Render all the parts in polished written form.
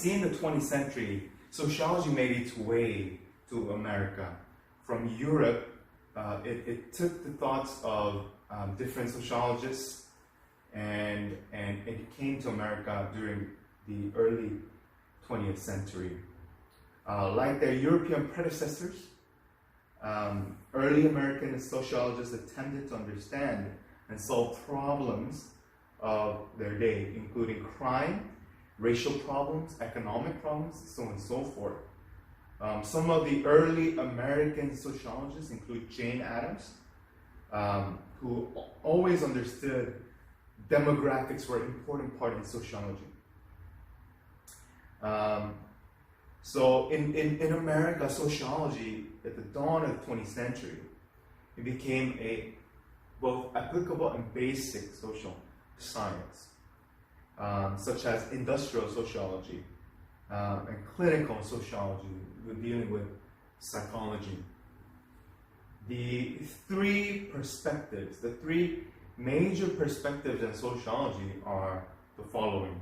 see in the 20th century, sociology made its way to America. From Europe, it took the thoughts of different sociologists and it came to America during the early 20th century. Like their European predecessors, early American sociologists attempted to understand and solve problems of their day, including crime, racial problems, economic problems, so on and so forth. Some of the early American sociologists include Jane Addams, who always understood demographics were an important part in sociology. So in America, sociology, at the dawn of the 20th century, it became a both applicable and basic social science, such as industrial sociology and clinical sociology, we're dealing with psychology. The three perspectives, the three major perspectives in sociology are the following.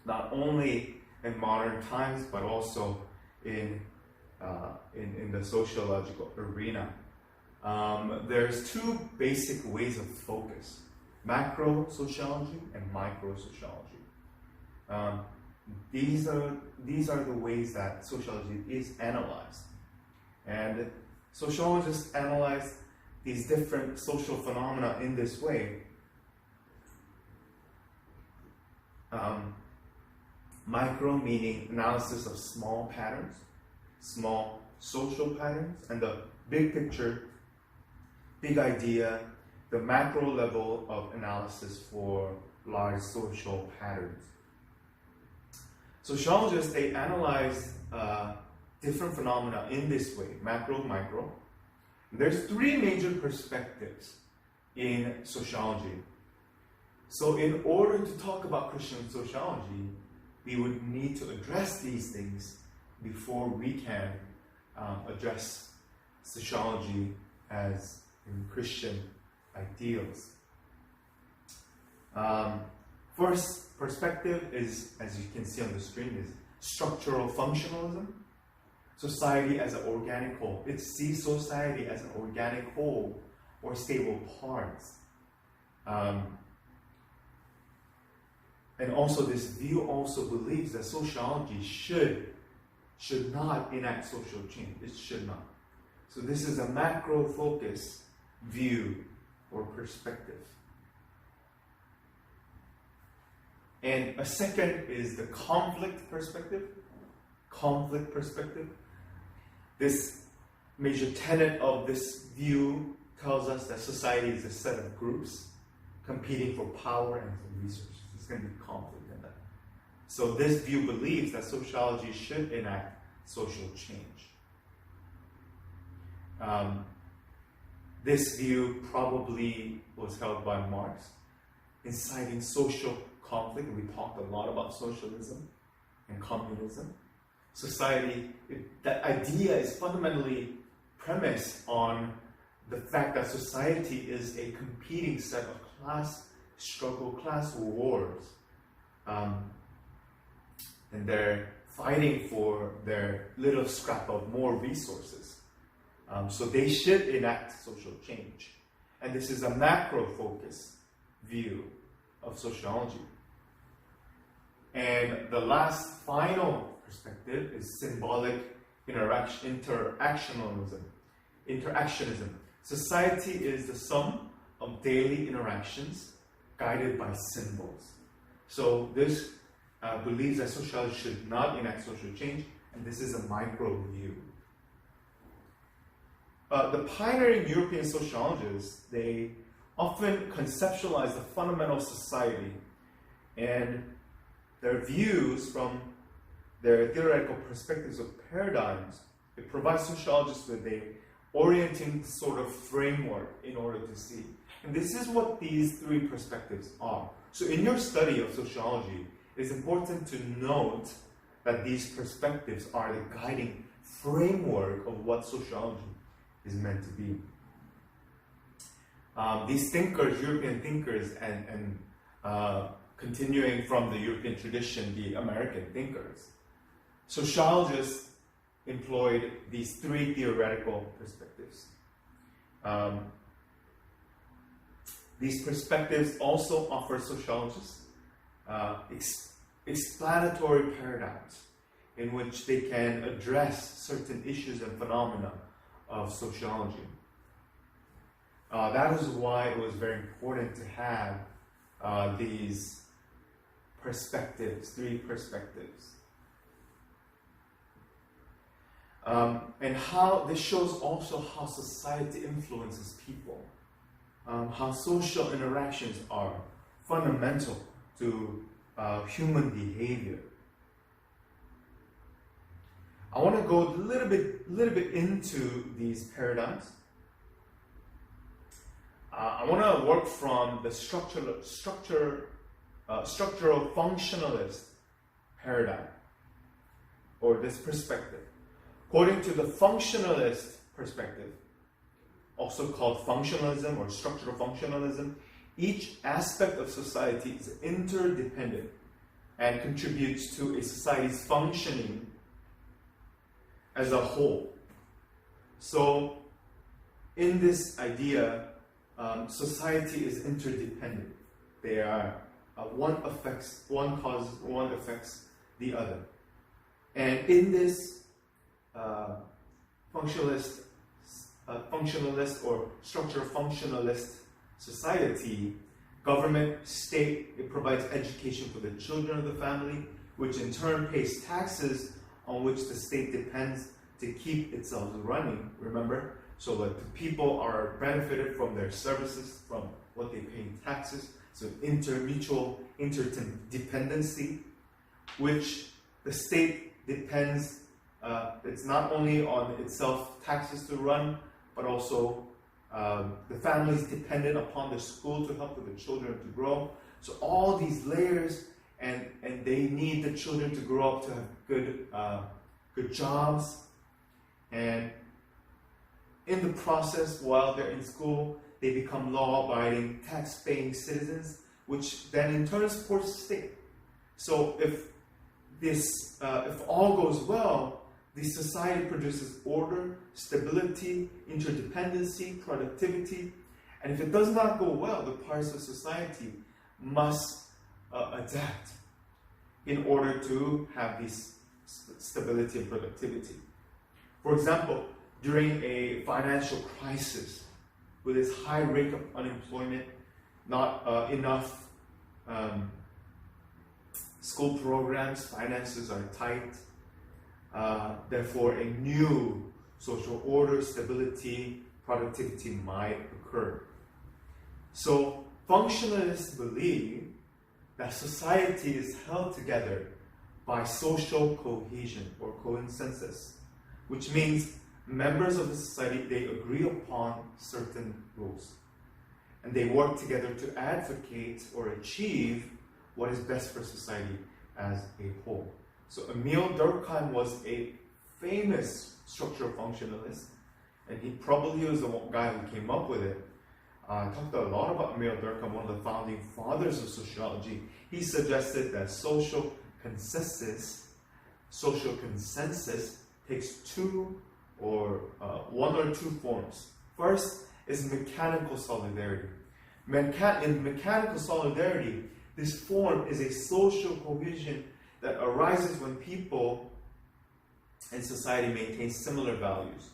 Not only in modern times, but also in the sociological arena. There's two basic ways of focus: macro sociology and micro sociology. These are the ways that sociology is analyzed, and sociologists analyze these different social phenomena in this way. Micro meaning analysis of small patterns, small social patterns, and the big picture, big idea, the macro level of analysis for large social patterns. Sociologists, they analyze different phenomena in this way, macro, micro. There's three major perspectives in sociology. So in order to talk about Christian sociology, we would need to address these things before we can address sociology as in Christian ideals. First perspective is, as you can see on the screen, is structural functionalism. Society as an organic whole. It sees society as an organic whole or stable parts. And also this view also believes that sociology should not enact social change. It should not. So this is a macro focus view or perspective. And a second is the conflict perspective. Conflict perspective. This major tenet of this view tells us that society is a set of groups competing for power and for resources. There's going to be conflict in that. So this view believes that sociology should enact social change. This view probably was held by Marx, inciting social conflict. We talked a lot about socialism and communism. Society, that idea is fundamentally premised on the fact that society is a competing set of class struggle, class wars. And they're fighting for their little scrap of more resources. So they should enact social change. And this is a macro focus view of sociology. And the last final perspective is symbolic interactionism. Society is the sum of daily interactions guided by symbols. So this believes that sociology should not enact social change, and this is a micro view. The pioneering European sociologists, they often conceptualize the fundamental society, and their views from their theoretical perspectives of paradigms, it provides sociologists with a orienting sort of framework in order to see. And this is what these three perspectives are. So in your study of sociology, it's important to note that these perspectives are the guiding framework of what sociology is meant to be. These thinkers, European thinkers and continuing from the European tradition, the American thinkers, sociologists employed these three theoretical perspectives. These perspectives also offer sociologists explanatory paradigms in which they can address certain issues and phenomena of sociology. That is why it was very important to have these perspectives, three perspectives. And how this shows also how society influences people, how social interactions are fundamental to human behavior. I want to go a little bit into these paradigms. I want to work from the structural functionalist paradigm, or this perspective. According to the functionalist perspective, also called functionalism or structural functionalism, each aspect of society is interdependent and contributes to a society's functioning as a whole. So, in this idea, society is interdependent. They are one affects the other, and in this functionalist or structural functionalist society, government, state, it provides education for the children of the family, which in turn pays taxes on which the state depends to keep itself running. Remember? So that the people are benefited from their services, from what they pay in taxes. So mutual interdependency, which the state depends. It's not only on itself taxes to run, but also the family is dependent upon the school to help with the children to grow. So all these layers, and they need the children to grow up to have good jobs, and in the process, while they're in school, they become law-abiding, tax-paying citizens, which then in turn supports the state. So if all goes well, the society produces order, stability, interdependency, productivity, and if it does not go well, the parts of society must adapt in order to have this stability and productivity. For example, during a financial crisis, with its high rate of unemployment, not enough school programs, finances are tight, therefore a new social order, stability, productivity might occur. So functionalists believe that society is held together by social cohesion or consensus, which means members of the society, they agree upon certain rules. And they work together to advocate or achieve what is best for society as a whole. So Emil Durkheim was a famous structural functionalist, and he probably was the guy who came up with it. I talked a lot about Emil Durkheim, one of the founding fathers of sociology. He suggested that social consensus takes one or two forms. First is mechanical solidarity. In mechanical solidarity, this form is a social cohesion that arises when people in society maintain similar values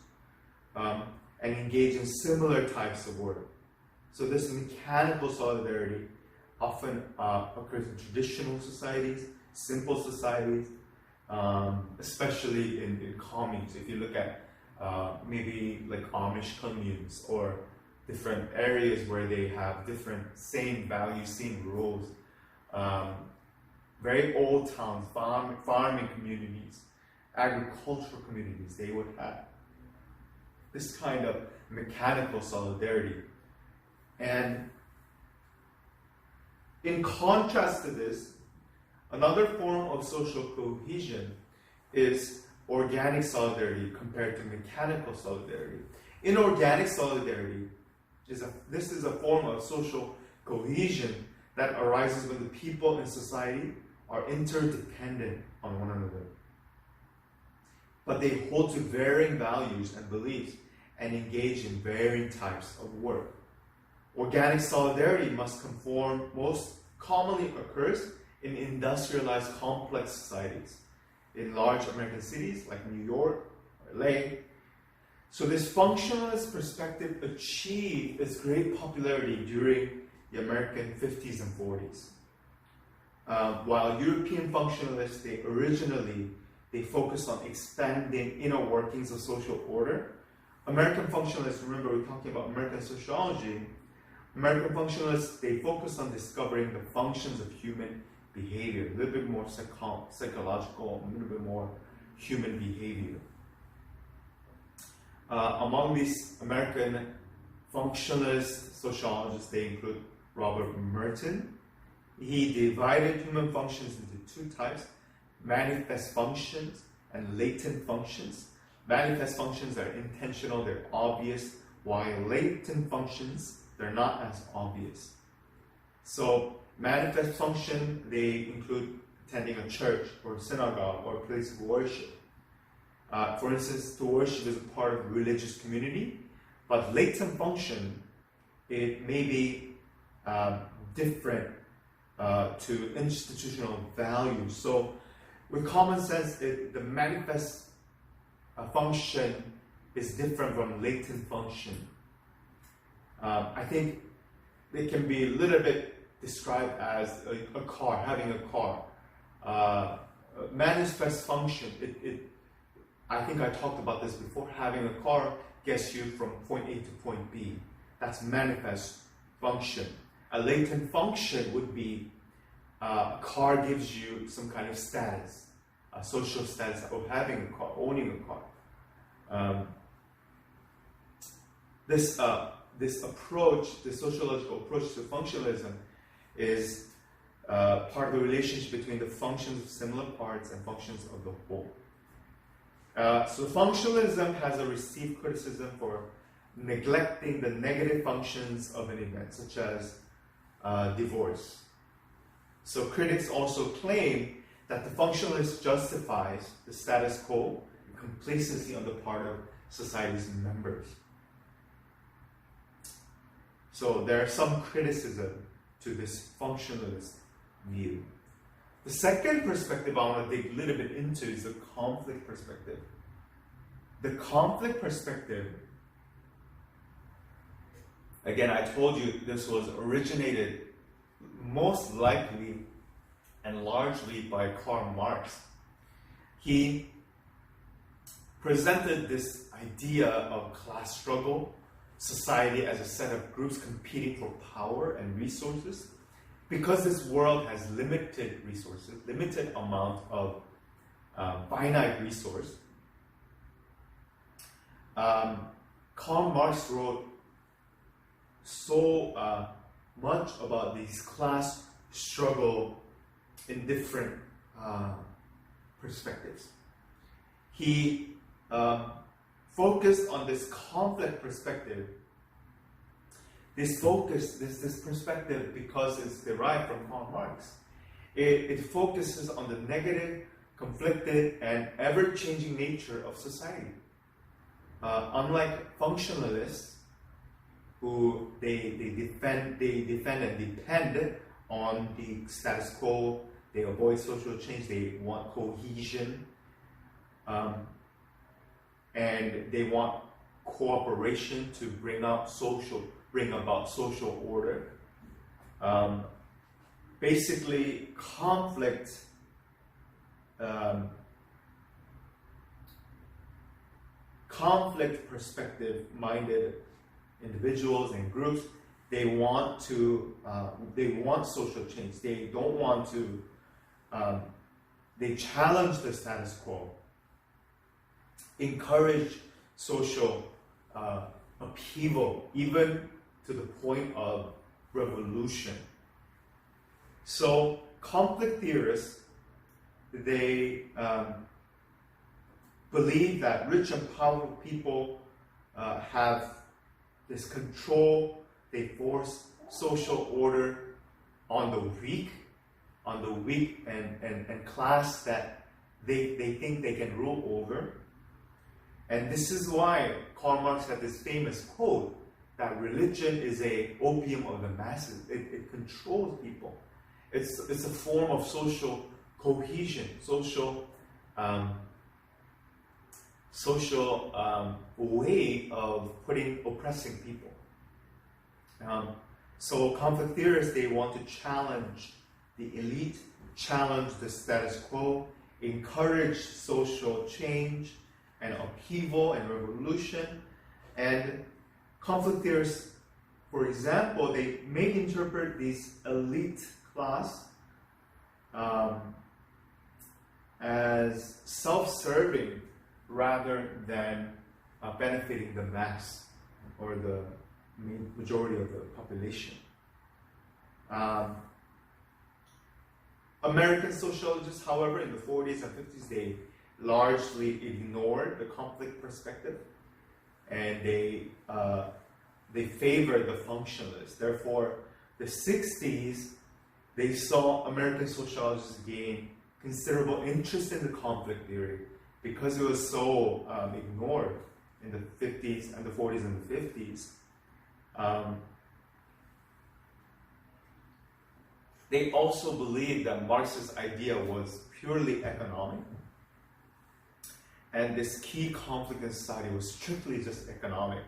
and engage in similar types of work. So this mechanical solidarity often occurs in traditional societies, simple societies, especially in communes. If you look at maybe like Amish communes or different areas where they have different same values, same rules, very old towns, farming communities, agricultural communities, they would have this kind of mechanical solidarity. And in contrast to this, another form of social cohesion is organic solidarity compared to mechanical solidarity. Inorganic solidarity this is a form of social cohesion that arises when the people in society are interdependent on one another. But they hold to varying values and beliefs and engage in varying types of work. Organic solidarity most commonly occurs in industrialized complex societies, in large American cities like New York or LA. So this functionalist perspective achieved its great popularity during the American 50s and 40s. While European functionalists, they focused on expanding inner workings of social order. American functionalists, remember we're talking about American sociology, American functionalists, they focused on discovering the functions of human behavior, a little bit more psychological, a little bit more human behavior. Among these American functionalist sociologists, they include Robert Merton. He divided human functions into two types: manifest functions and latent functions. Manifest functions are intentional, they're obvious, while latent functions, they're not as obvious. So manifest function, they include attending a church or a synagogue or a place of worship. For instance, to worship is a part of a religious community, but latent function, it may be different to institutional values. So with common sense, the manifest function is different from latent function. I think it can be a little bit described as a car, having a car. Manifest function, I think I talked about this before, having a car gets you from point A to point B. That's manifest function. A latent function would be a car gives you some kind of status, a social status of having a car, owning a car. This approach, the sociological approach to functionalism, is part of the relationship between the functions of similar parts and functions of the whole. So functionalism has received criticism for neglecting the negative functions of an event, such as divorce. So critics also claim that the functionalist justifies the status quo and complacency on the part of society's members. So there are some criticism to this functionalist view. The second perspective I want to dig a little bit into is the conflict perspective. The conflict perspective, again, I told you this was originated most likely and largely by Karl Marx. He presented this idea of class struggle, society as a set of groups competing for power and resources. Because this world has limited resources, limited amount of finite resource, Karl Marx wrote so much about these class struggle in different perspectives. He focused on this conflict perspective. This perspective, because it's derived from Karl Marx, it focuses on the negative, conflicted, and ever-changing nature of society. Unlike functionalists, who they defend and depend on the status quo, they avoid social change, they want cohesion, and they want cooperation to bring about social order. Basically, conflict perspective-minded individuals and groups, they want social change. They don't want to. They challenge the status quo, encourage social upheaval, even to the point of revolution. So conflict theorists, they believe that rich and powerful people have this control. They force social order on the weak, and class that they think they can rule over. And this is why Karl Marx had this famous quote that religion is a opium of the masses. It controls people. It's a form of social cohesion, social way of oppressing people. So conflict theorists, they want to challenge the elite, challenge the status quo, encourage social change and upheaval and revolution. And conflict theorists, for example, they may interpret this elite class as self-serving rather than benefiting the mass or the majority of the population. American sociologists, however, in the 40s and 50s, they largely ignored the conflict perspective, and they favored the functionalists. Therefore, the 60s, they saw American sociologists gain considerable interest in the conflict theory because it was so ignored in the 50s and the 40s and the 50s. They also believed that Marx's idea was purely economic, and this key conflict in society was strictly just economic.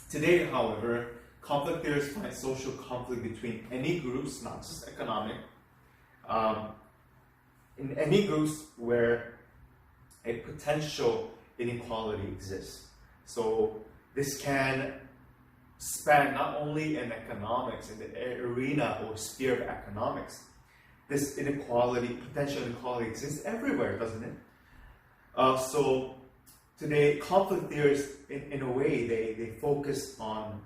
Today, however, conflict theorists find social conflict between any groups, not just economic, in any groups where a potential inequality exists. So this can span not only in economics, in the arena or sphere of economics. This inequality, potential inequality exists everywhere, doesn't it? So today, conflict theorists, in a way, they focus on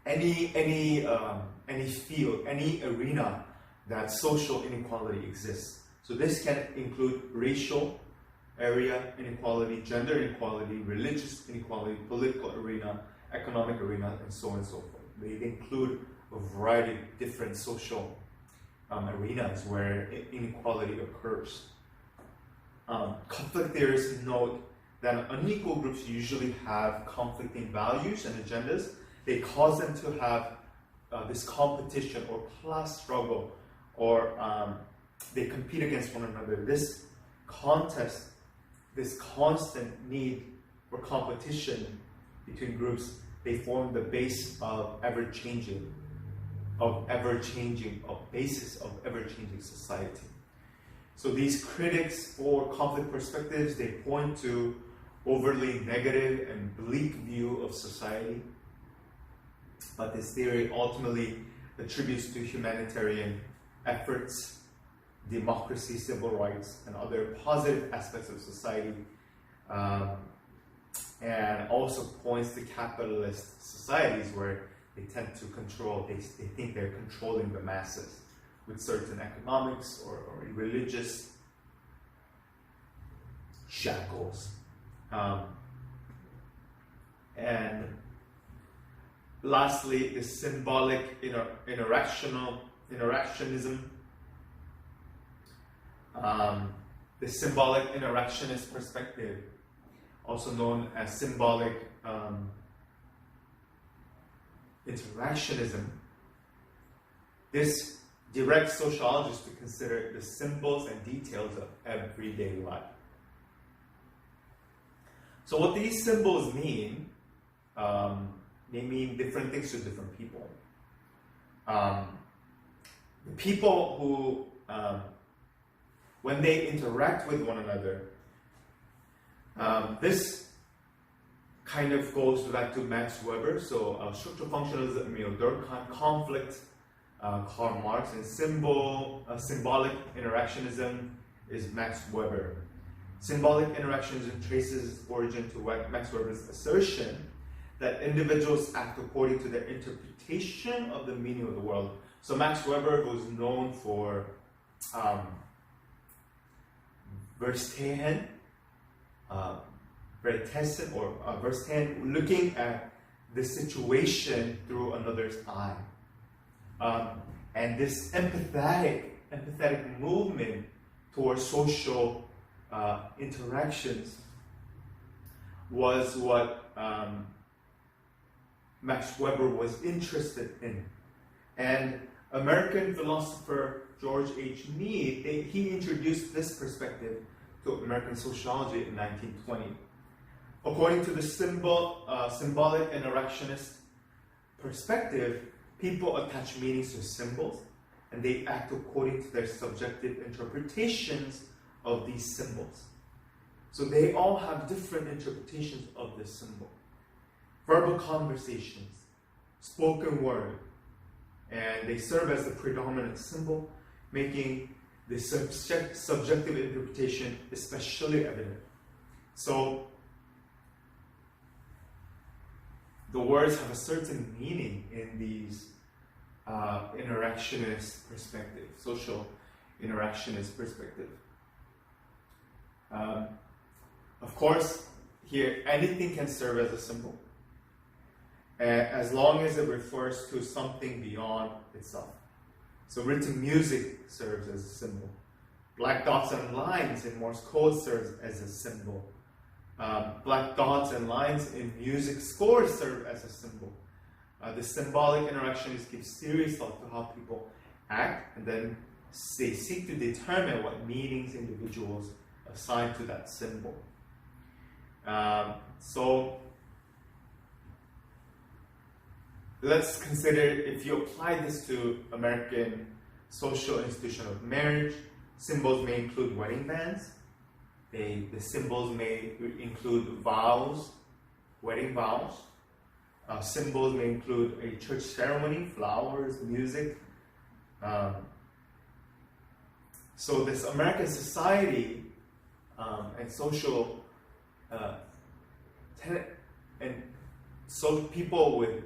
any field, any arena that social inequality exists. So this can include racial area inequality, gender inequality, religious inequality, political arena, economic arena, and so on and so forth. They include a variety of different social arenas where inequality occurs. Conflict theorists note that unequal groups usually have conflicting values and agendas. They cause them to have this competition or class struggle, or they compete against one another. This contest, this constant need for competition between groups, they form the base of ever-changing society. So these critics for conflict perspectives, they point to overly negative and bleak view of society. But this theory ultimately attributes to humanitarian efforts, democracy, civil rights, and other positive aspects of society, and also points to capitalist societies where they tend to control, they think they're controlling the masses with certain economics or religious shackles. And lastly, the symbolic interactionism. The symbolic interactionist perspective, also known as symbolic interactionism, this directs sociologists to consider the symbols and details of everyday life. So what these symbols mean, they mean different things to different people. The people who, when they interact with one another, this kind of goes back to Max Weber. So structural functionalism, Emile Durkheim, conflict, Karl Marx, and symbolic interactionism is Max Weber. Symbolic interactionism traces its origin to Max Weber's assertion that individuals act according to their interpretation of the meaning of the world. So Max Weber was known for Verstehen, looking at the situation through another's eye. And this empathetic movement towards social interactions was what Max Weber was interested in. And American philosopher George H. Mead, he introduced this perspective to American sociology in 1920. According to the symbolic interactionist perspective, people attach meanings to symbols, and they act according to their subjective interpretations of these symbols. So they all have different interpretations of this symbol. Verbal conversations, spoken word, and they serve as the predominant symbol, making the subjective interpretation especially evident. So the words have a certain meaning in these interactionist perspective, social interactionist perspective. Of course, here anything can serve as a symbol, as long as it refers to something beyond itself. So written music serves as a symbol. Black dots and lines in Morse code serves as a symbol. Black dots and lines in music scores serve as a symbol. The symbolic interactionists give serious thought to how people act, and then they seek to determine what meanings individuals assign to that symbol. So let's consider, if you apply this to American social institution of marriage, symbols may include wedding bands. The symbols may include vows, wedding vows. Symbols may include a church ceremony, flowers, music. So this American society and social and so people with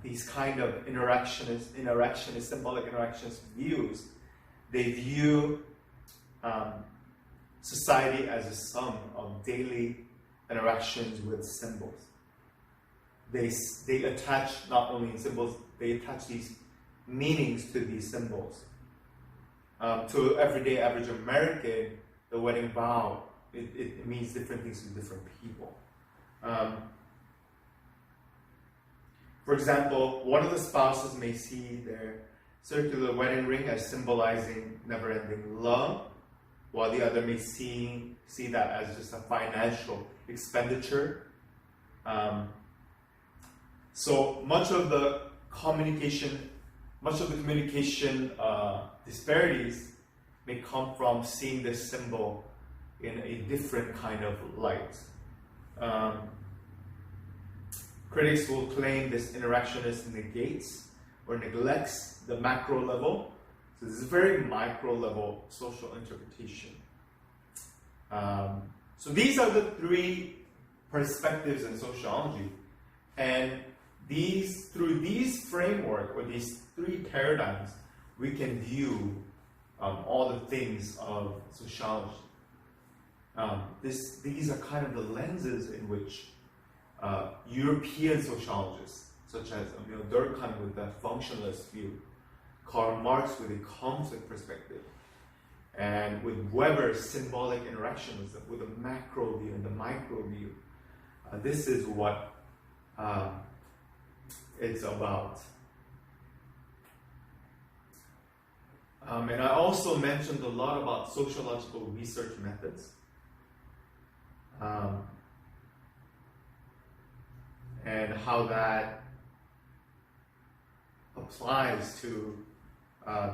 these kind of interactionist, symbolic interactionist views, they view society as a sum of daily interactions with symbols. They attach not only symbols, they attach these meanings to these symbols. To everyday average American, the wedding vow, it means different things to different people. For example, one of the spouses may see their circular wedding ring as symbolizing never-ending love, while the other may see that as just a financial expenditure. So much of the communication disparities may come from seeing this symbol in a different kind of light. Critics will claim this interactionist negates or neglects the macro level. So this is a very micro level social interpretation. So these are the three perspectives in sociology, and through these framework or these three paradigms, we can view all the things of sociology. These are kind of the lenses in which European sociologists, such as Emil Durkheim with the functionalist view, Karl Marx with a conflict perspective, and with Weber's symbolic interactionism with a macro view and the micro view. This is what it's about. And I also mentioned a lot about sociological research methods. And how that applies to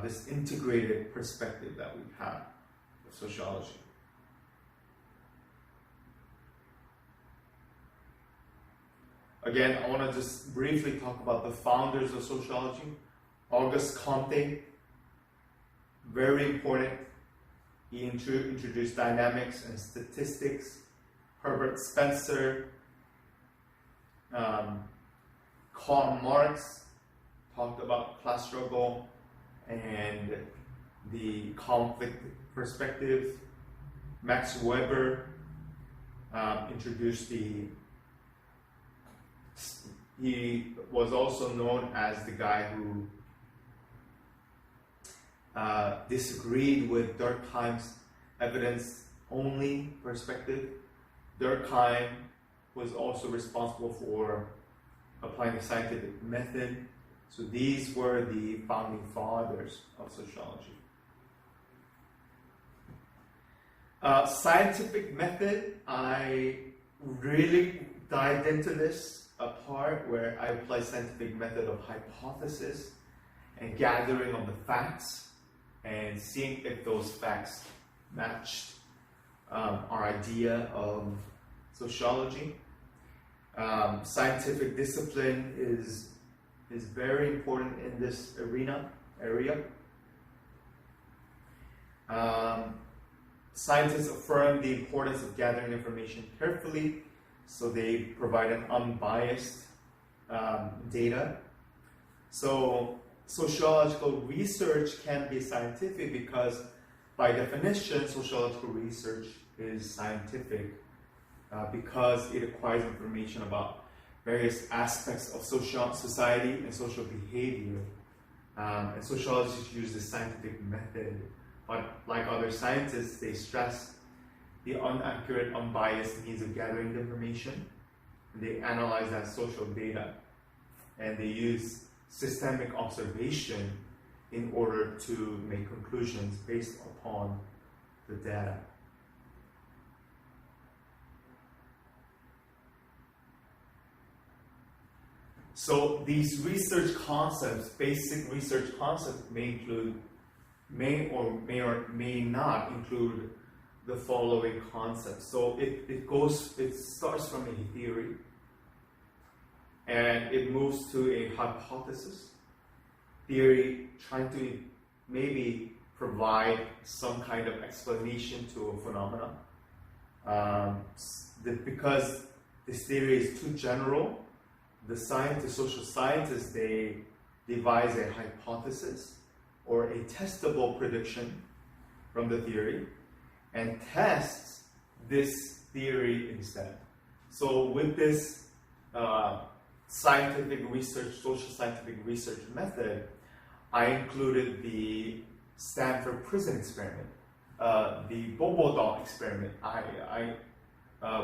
this integrated perspective that we have of sociology. Again, I want to just briefly talk about the founders of sociology. Auguste Comte, very important. He introduced dynamics and statistics. Herbert Spencer, Karl Marx talked about class struggle and the conflict perspective. Max Weber introduced the He was also known as the guy who disagreed with Durkheim's evidence-only perspective. Durkheim was also responsible for applying the scientific method. So these were the founding fathers of sociology. Scientific method, I really dived into this part where I apply scientific method of hypothesis and gathering of the facts and seeing if those facts matched our idea of sociology. Scientific discipline is very important in this area. Scientists affirm the importance of gathering information carefully, so they provide an unbiased data. So sociological research can be scientific because, by definition, sociological research is scientific because it acquires information about various aspects of society and social behavior. And sociologists use the scientific method, but like other scientists, they stress the inaccurate, unbiased means of gathering the information. They analyze that social data, and they use systemic observation in order to make conclusions based upon the data. So these research concepts, basic research concepts, may or may not include the following concepts. So it starts from a theory and it moves to a hypothesis. Theory trying to maybe provide some kind of explanation to a phenomenon. Because this theory is too general, the social scientists, they devise a hypothesis or a testable prediction from the theory and tests this theory instead. So with this scientific research, social scientific research method, I included the Stanford prison experiment, the Bobo doll experiment. I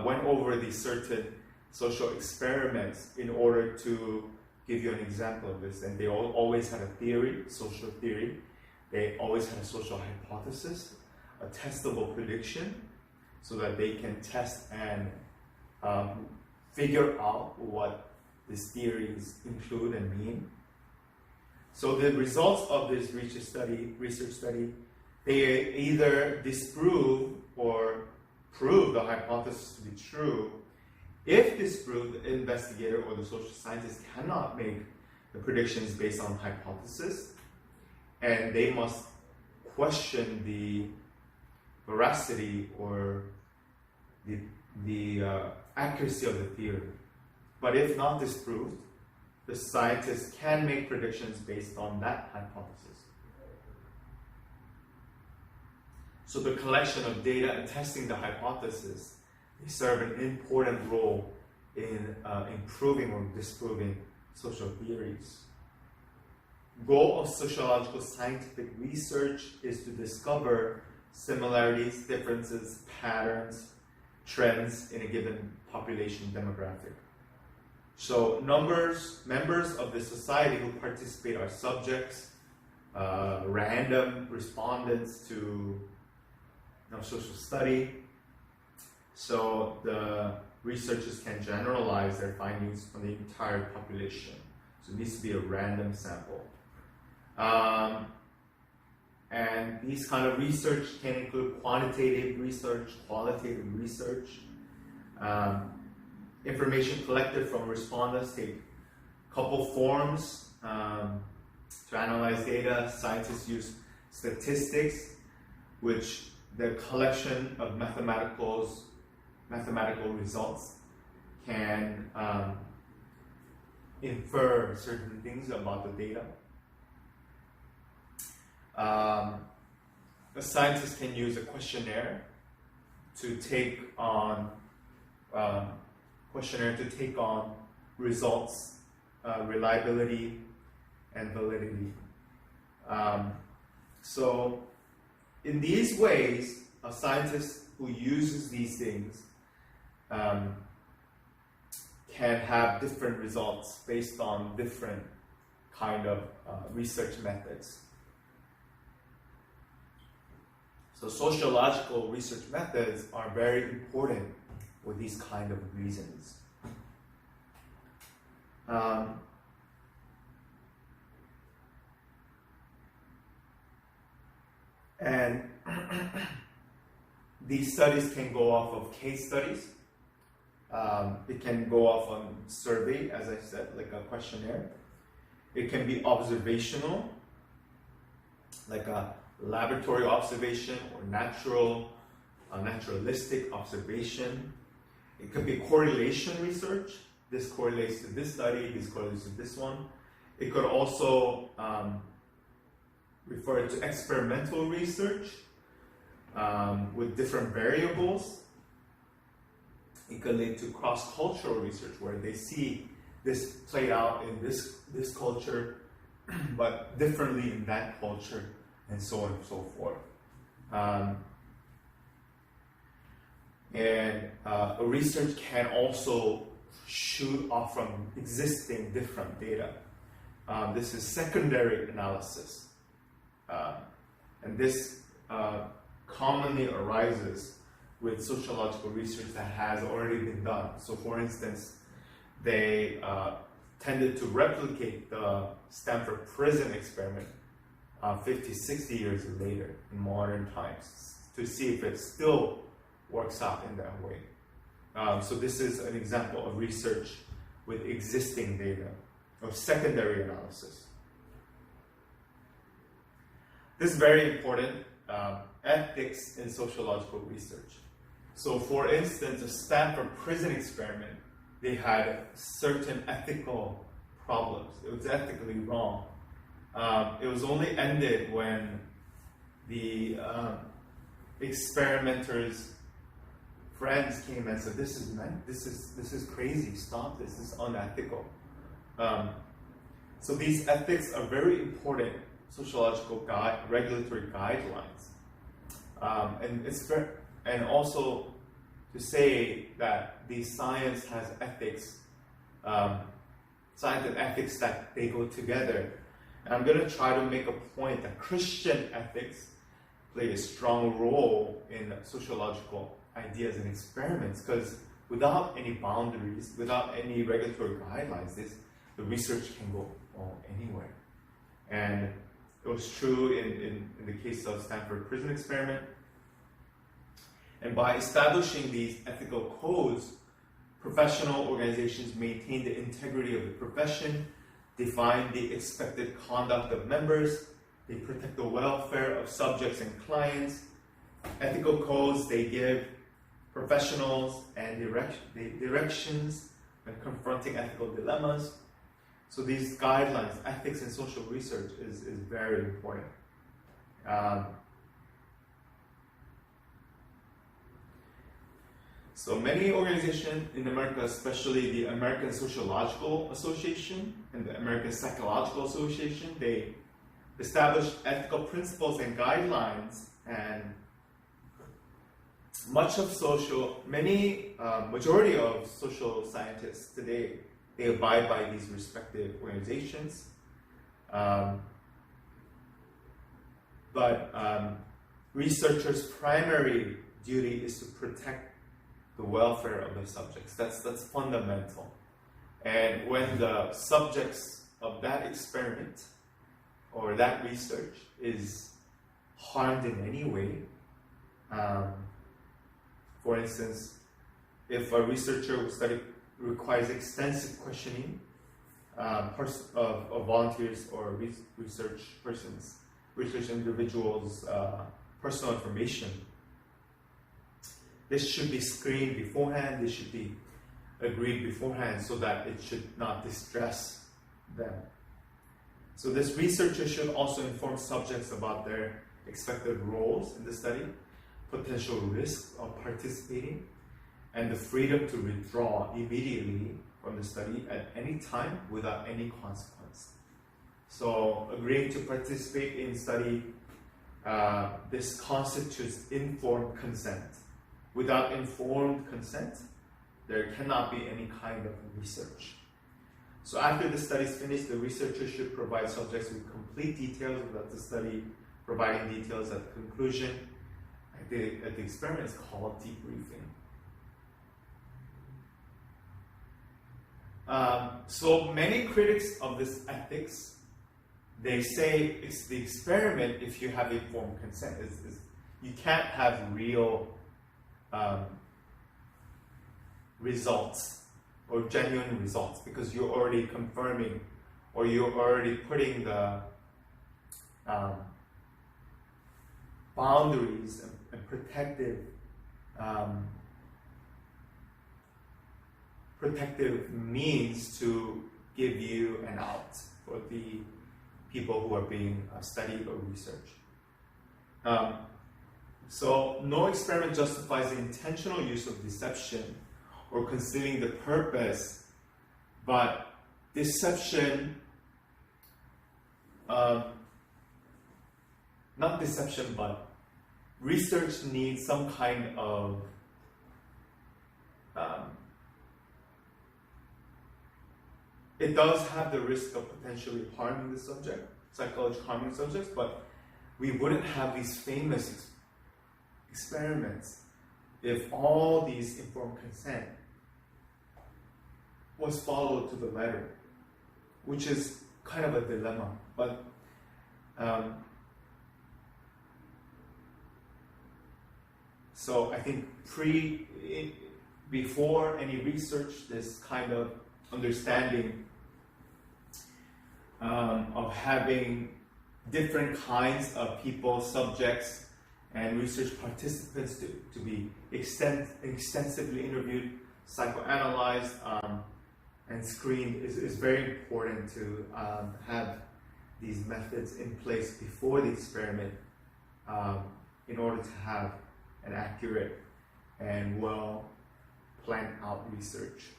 went over the certain social experiments in order to give you an example of this. And they always had a theory, social theory. They always had a social hypothesis, a testable prediction, so that they can test and figure out what these theories include and mean. So the results of this research study, they either disprove or prove the hypothesis to be true. If disproved, the investigator or the social scientist cannot make the predictions based on hypothesis, and they must question the veracity or the accuracy of the theory. But if not disproved, the scientist can make predictions based on that hypothesis. So the collection of data and testing the hypothesis, they serve an important role in improving or disproving social theories. Goal of sociological scientific research is to discover similarities, differences, patterns, trends in a given population demographic. So members of the society who participate are subjects, random respondents to social study. So the researchers can generalize their findings on the entire population. So it needs to be a random sample. And these kind of research can include quantitative research, qualitative research. Information collected from respondents take a couple forms to analyze data. Scientists use statistics, which the collection of mathematical results can infer certain things about the data. A scientist can use a questionnaire to take on results, reliability, and validity. So in these ways, a scientist who uses these things can have different results based on different kind of research methods. So sociological research methods are very important for these kind of reasons. And these studies can go off of case studies. It can go off on survey, as I said, like a questionnaire. It can be observational, like a laboratory observation or naturalistic observation. It could be correlation research. This correlates to this study, this correlates to this one. It could also refer to experimental research with different variables. It could lead to cross-cultural research where they see this played out in this culture, but differently in that culture, and so on and so forth. A research can also shoot off from existing different data. This is secondary analysis. And this commonly arises with sociological research that has already been done. So for instance, they tended to replicate the Stanford prison experiment 50, 60 years later in modern times to see if it still works out in that way. So this is an example of research with existing data, of secondary analysis. This is very important, ethics in sociological research. So for instance, a Stanford prison experiment, they had certain ethical problems. It was ethically wrong. It was only ended when the experimenters' friends came and said, "This is crazy. Stop this. This is unethical." So these ethics are very important sociological regulatory guidelines, and also to say that the science has ethics, science and ethics, that they go together. And I'm going to try to make a point that Christian ethics play a strong role in sociological ideas and experiments, because without any boundaries, without any regulatory guidelines, the research can go anywhere. And it was true in the case of Stanford prison experiment. And by establishing these ethical codes, professional organizations maintain the integrity of the profession, define the expected conduct of members, they protect the welfare of subjects and clients. Ethical codes, they give professionals and directions when confronting ethical dilemmas. So these guidelines, ethics in social research, is very important. So many organizations in America, especially the American Sociological Association and the American Psychological Association, they establish ethical principles and guidelines, and majority of social scientists today, they abide by these respective organizations. But researchers' primary duty is to protect the welfare of the subjects. That's fundamental. And when the subjects of that experiment or that research is harmed in any way, for instance, if a researcher study requires extensive questioning of volunteers or research individuals' personal information, this should be screened beforehand, this should be agreed beforehand so that it should not distress them. So this researcher should also inform subjects about their expected roles in the study, potential risks of participating, and the freedom to withdraw immediately from the study at any time without any consequence. So agreeing to participate in study, this constitutes informed consent. Without informed consent, there cannot be any kind of research. So after the study is finished, the researcher should provide subjects with complete details about the study, providing details at the conclusion. The experiment is called debriefing. So many critics of this ethics, they say it's the experiment if you have informed consent. You can't have real results or genuine results because you're already confirming or you're already putting the boundaries and protective means to give you an out for the people who are being studied or researched. So no experiment justifies the intentional use of deception or concealing the purpose, but deception, not deception, but research needs some kind of it does have the risk of potentially harming the subject, psychologically harming subjects, but we wouldn't have these famous experiments if all these informed consent was followed to the letter, which is kind of a dilemma. But so I think before any research, this kind of understanding of having different kinds of people, subjects, and research participants to be extensively interviewed, psychoanalyzed, and screened is very important to have these methods in place before the experiment in order to have an accurate and well planned out research.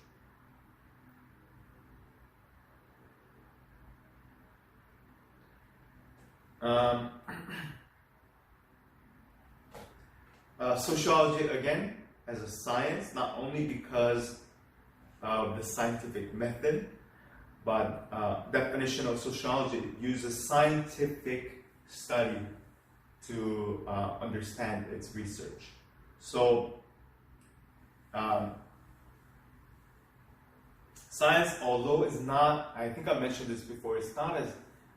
Sociology, again, as a science, not only because of the scientific method, but definition of sociology uses scientific study to understand its research. So, science, although it's not, I think I mentioned this before, it's not as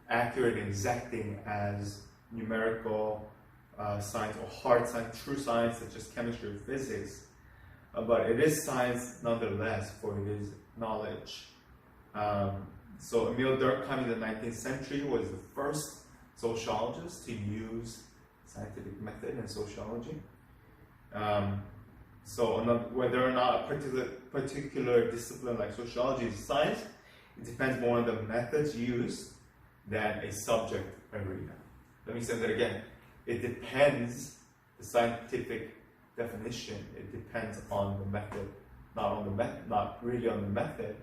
accurate and exacting as numerical science or hard science, true science such as chemistry or physics, but it is science nonetheless, for it is knowledge. So Emile Durkheim in the 19th century was the first sociologist to use scientific method in sociology. So whether or not a particular discipline like sociology is science, it depends more on the methods used than a subject arena. Let me say that again. It depends, the scientific definition, it depends on the method, not really on the method.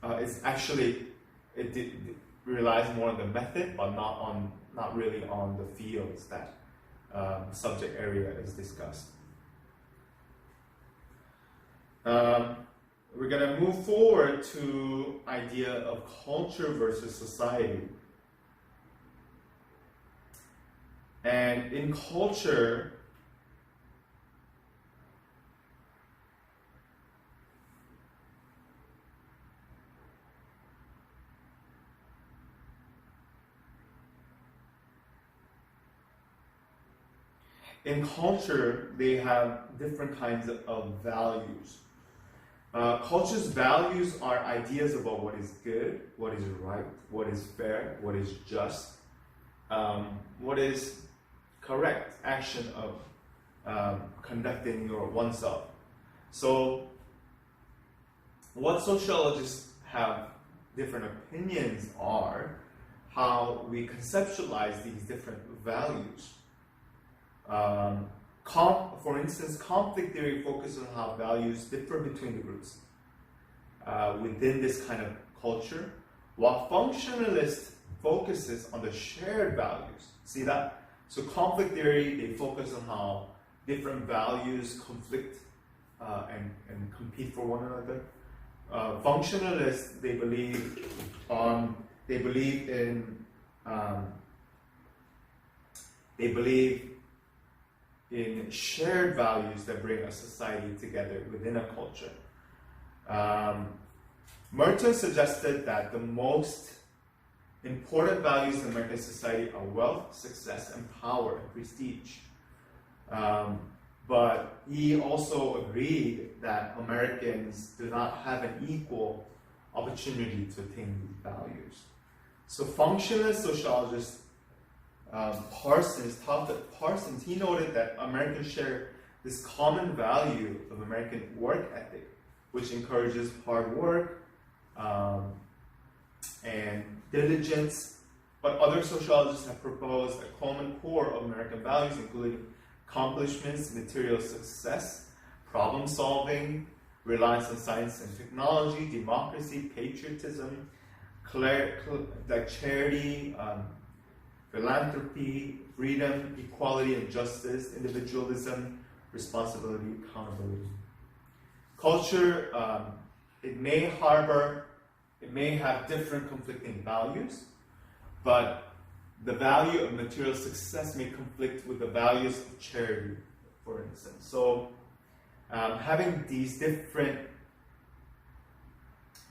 It's actually, it relies more on the method, but not really on the fields that subject area is discussed. We're going to move forward to idea of culture versus society. And in culture, they have different kinds of values. Culture's values are ideas about what is good, what is right, what is fair, what is just, what is correct action of conducting oneself. So, what sociologists have different opinions are how we conceptualize these different values. For instance, conflict theory focuses on how values differ between the groups within this kind of culture, while functionalist focuses on the shared values. See that? So conflict theory, they focus on how different values conflict and compete for one another. Functionalists, they believe in shared values that bring a society together within a culture. Merton suggested that the most important values in American society are wealth, success, and power and prestige. But he also agreed that Americans do not have an equal opportunity to attain these values. So functionalist sociologist Parsons, he noted that Americans share this common value of American work ethic, which encourages hard work and diligence. But other sociologists have proposed a common core of American values, including accomplishments, material success, problem solving, reliance on science and technology, democracy, patriotism, charity, philanthropy, freedom, equality and justice, individualism, responsibility, accountability. Culture, it may have different conflicting values, but the value of material success may conflict with the values of charity, for instance. So, having these different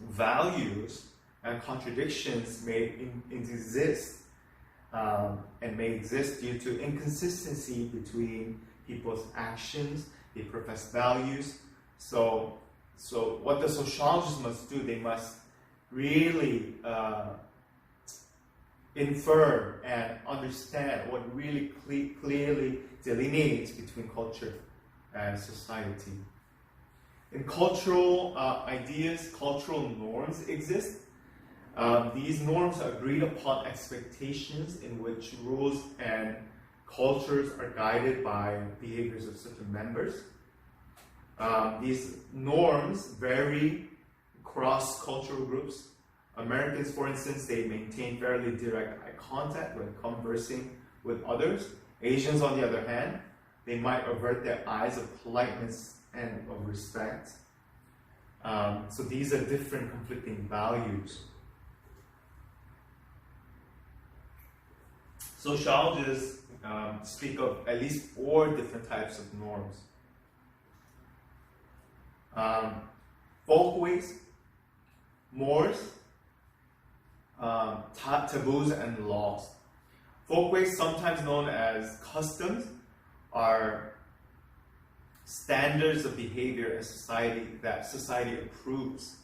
values and contradictions may exist, and may exist due to inconsistency between people's actions, they profess values. So what the sociologists must do, they must really infer and understand what really clearly delineates between culture and society. In cultural ideas, cultural norms exist. These norms are agreed upon expectations in which rules and cultures are guided by behaviors of certain members. These norms vary across cultural groups. Americans, for instance, they maintain fairly direct eye contact when conversing with others. Asians, on the other hand, they might avert their eyes of politeness and of respect. So these are different conflicting values. Sociologists speak of at least 4 different types of norms. Folkways, mores, taboos, and laws. Folkways, sometimes known as customs, are standards of behavior in society that society approves.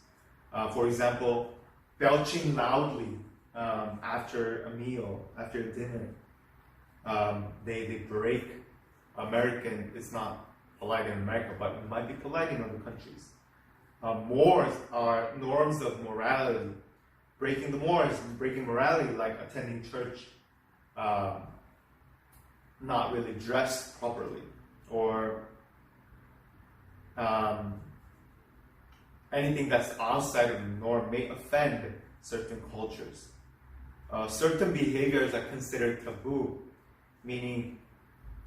For example, belching loudly after a meal, after dinner. They break. American is not polite in America, but it might be polite in other countries. Mores are norms of morality. Breaking the mores, breaking morality, like attending church, not really dressed properly, or anything that's outside of the norm may offend certain cultures. Certain behaviors are considered taboo, meaning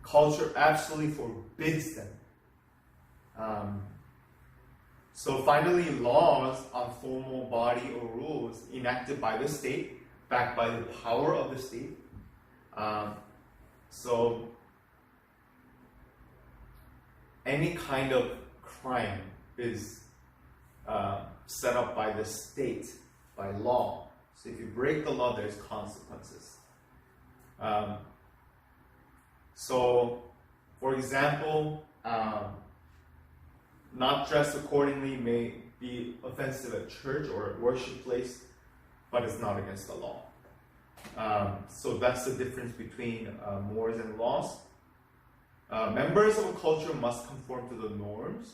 culture absolutely forbids them. So finally, laws are formal body or rules enacted by the state, backed by the power of the state. So any kind of crime is set up by the state, by law. So if you break the law, there's consequences. So, for example, not dressed accordingly may be offensive at church or at worship place, but it's not against the law. So that's the difference between mores and laws. Members of a culture must conform to the norms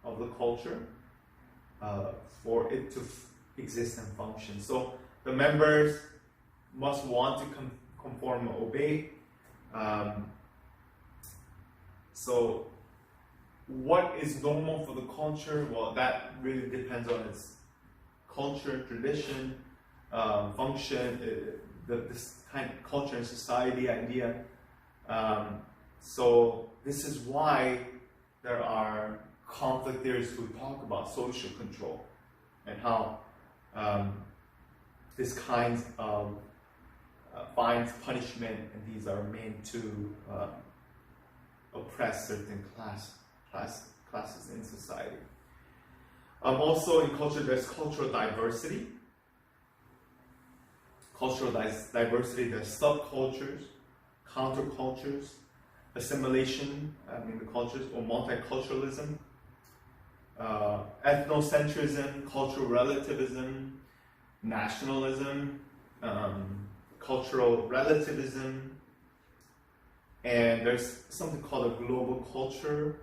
of the culture for it to exist and function. So the members must want to conform and obey. So what is normal for the culture? Well, that really depends on its culture, tradition, function, this kind of culture and society idea. So this is why there are conflict theorists who talk about social control and how this kind of fines, punishment, and these are meant to oppress certain classes in society. Also in culture, there's cultural diversity. Cultural diversity, there's subcultures, countercultures, assimilation in the cultures, or multiculturalism, ethnocentrism, cultural relativism, nationalism, cultural relativism, and there's something called a global culture.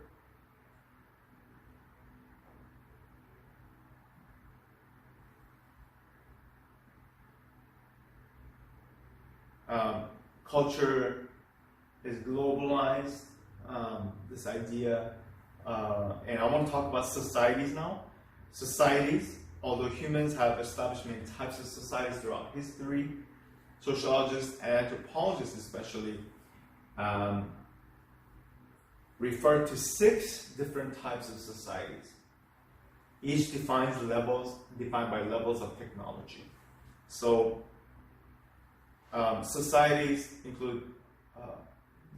Culture is globalized, this idea, and I want to talk about societies now. Societies, although humans have established many types of societies throughout history, sociologists and anthropologists especially refer to 6 different types of societies. Each defined by levels of technology. So societies include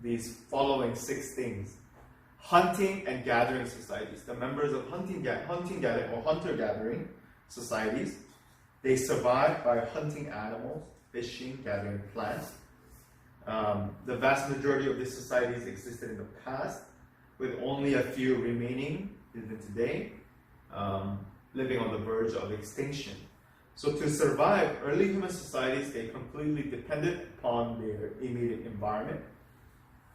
these following 6 things. Hunting and gathering societies. The members of hunting gathering or hunter-gathering societies, they survive by hunting animals, fishing, gathering plants. The vast majority of these societies existed in the past, with only a few remaining even today, living on the verge of extinction. So to survive, early human societies, they completely depended upon their immediate environment.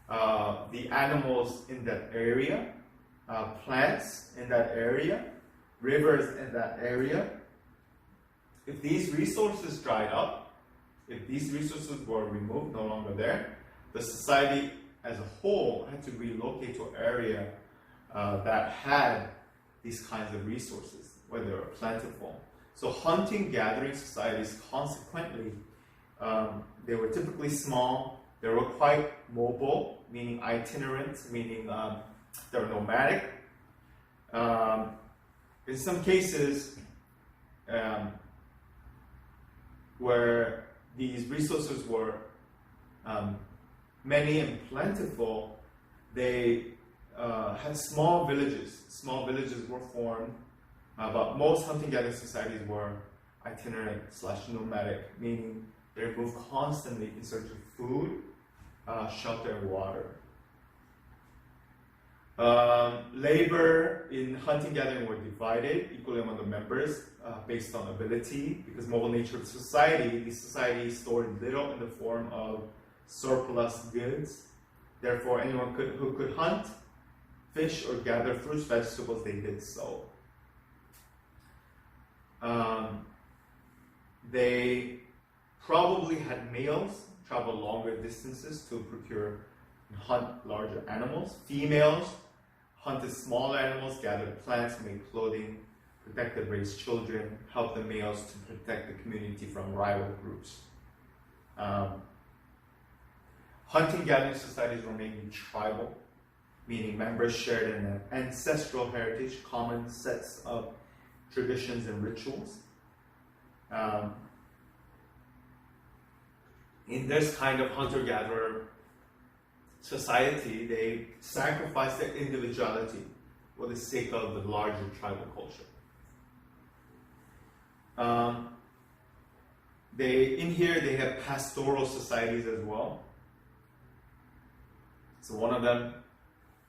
The animals in that area, plants in that area, rivers in that area. If these resources dried up, if these resources were removed, no longer there, the society as a whole had to relocate to an area that had these kinds of resources, where they were plentiful. So hunting-gathering societies, consequently, they were typically small. They were quite mobile, meaning itinerant, meaning they were nomadic. In some cases, where these resources were many and plentiful, they had small villages. Small villages were formed, but most hunting-gathering societies were itinerant/nomadic, meaning they moved constantly in search of food, shelter, and water. Labor in hunting-gathering were divided equally among the members based on ability, because mobile nature of society, these societies stored little in the form of surplus goods. Therefore, anyone who could hunt, fish, or gather fruits, vegetables, they did so. They probably had males travel longer distances to procure and hunt larger animals. Females hunted smaller animals, gathered plants, made clothing, protected, raised children, helped the males to protect the community from rival groups. Hunting-gathering societies were mainly tribal, meaning members shared an ancestral heritage, common sets of traditions and rituals. In this kind of hunter-gatherer society, they sacrificed their individuality for the sake of the larger tribal culture. In here, they have pastoral societies as well. So one of them,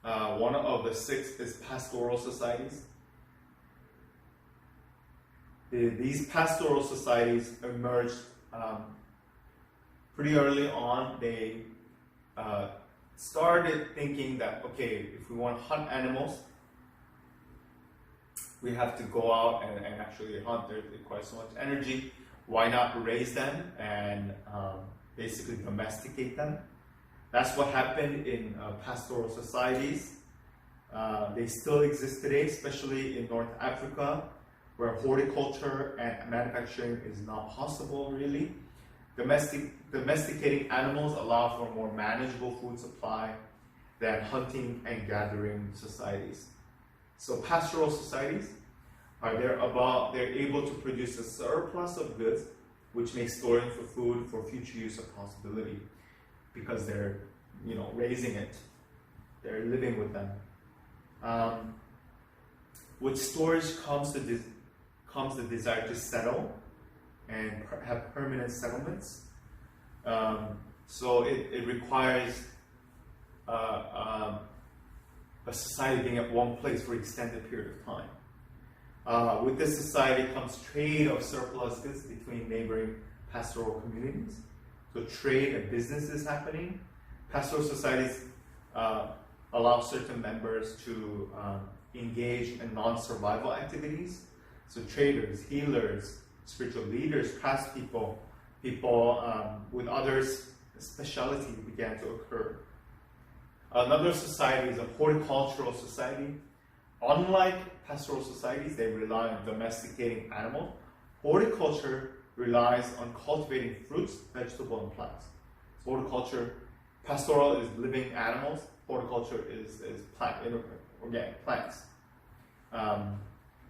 one of the 6 is pastoral societies. These pastoral societies emerged pretty early on. They started thinking that, okay, if we want to hunt animals, we have to go out and actually hunt. It requires so much energy. Why not raise them and basically domesticate them? That's what happened in pastoral societies. They still exist today, especially in North Africa, where horticulture and manufacturing is not possible really. Domesticating animals allow for a more manageable food supply than hunting and gathering societies. So pastoral societies they're able to produce a surplus of goods, which makes storing for food for future use a possibility because they're raising it, they're living with them. With storage comes the desire to settle and have permanent settlements. So it requires a society being at one place for an extended period of time. With this society comes trade of surplus goods between neighboring pastoral communities. So trade and business is happening. Pastoral societies allow certain members to engage in non-survival activities. So traders, healers, spiritual leaders, craftspeople, people with others' specialty began to occur. Another society is a horticultural society. Unlike pastoral societies, they rely on domesticating animals. Horticulture relies on cultivating fruits, vegetables, and plants. So horticulture, pastoral is living animals. Horticulture is organic plants.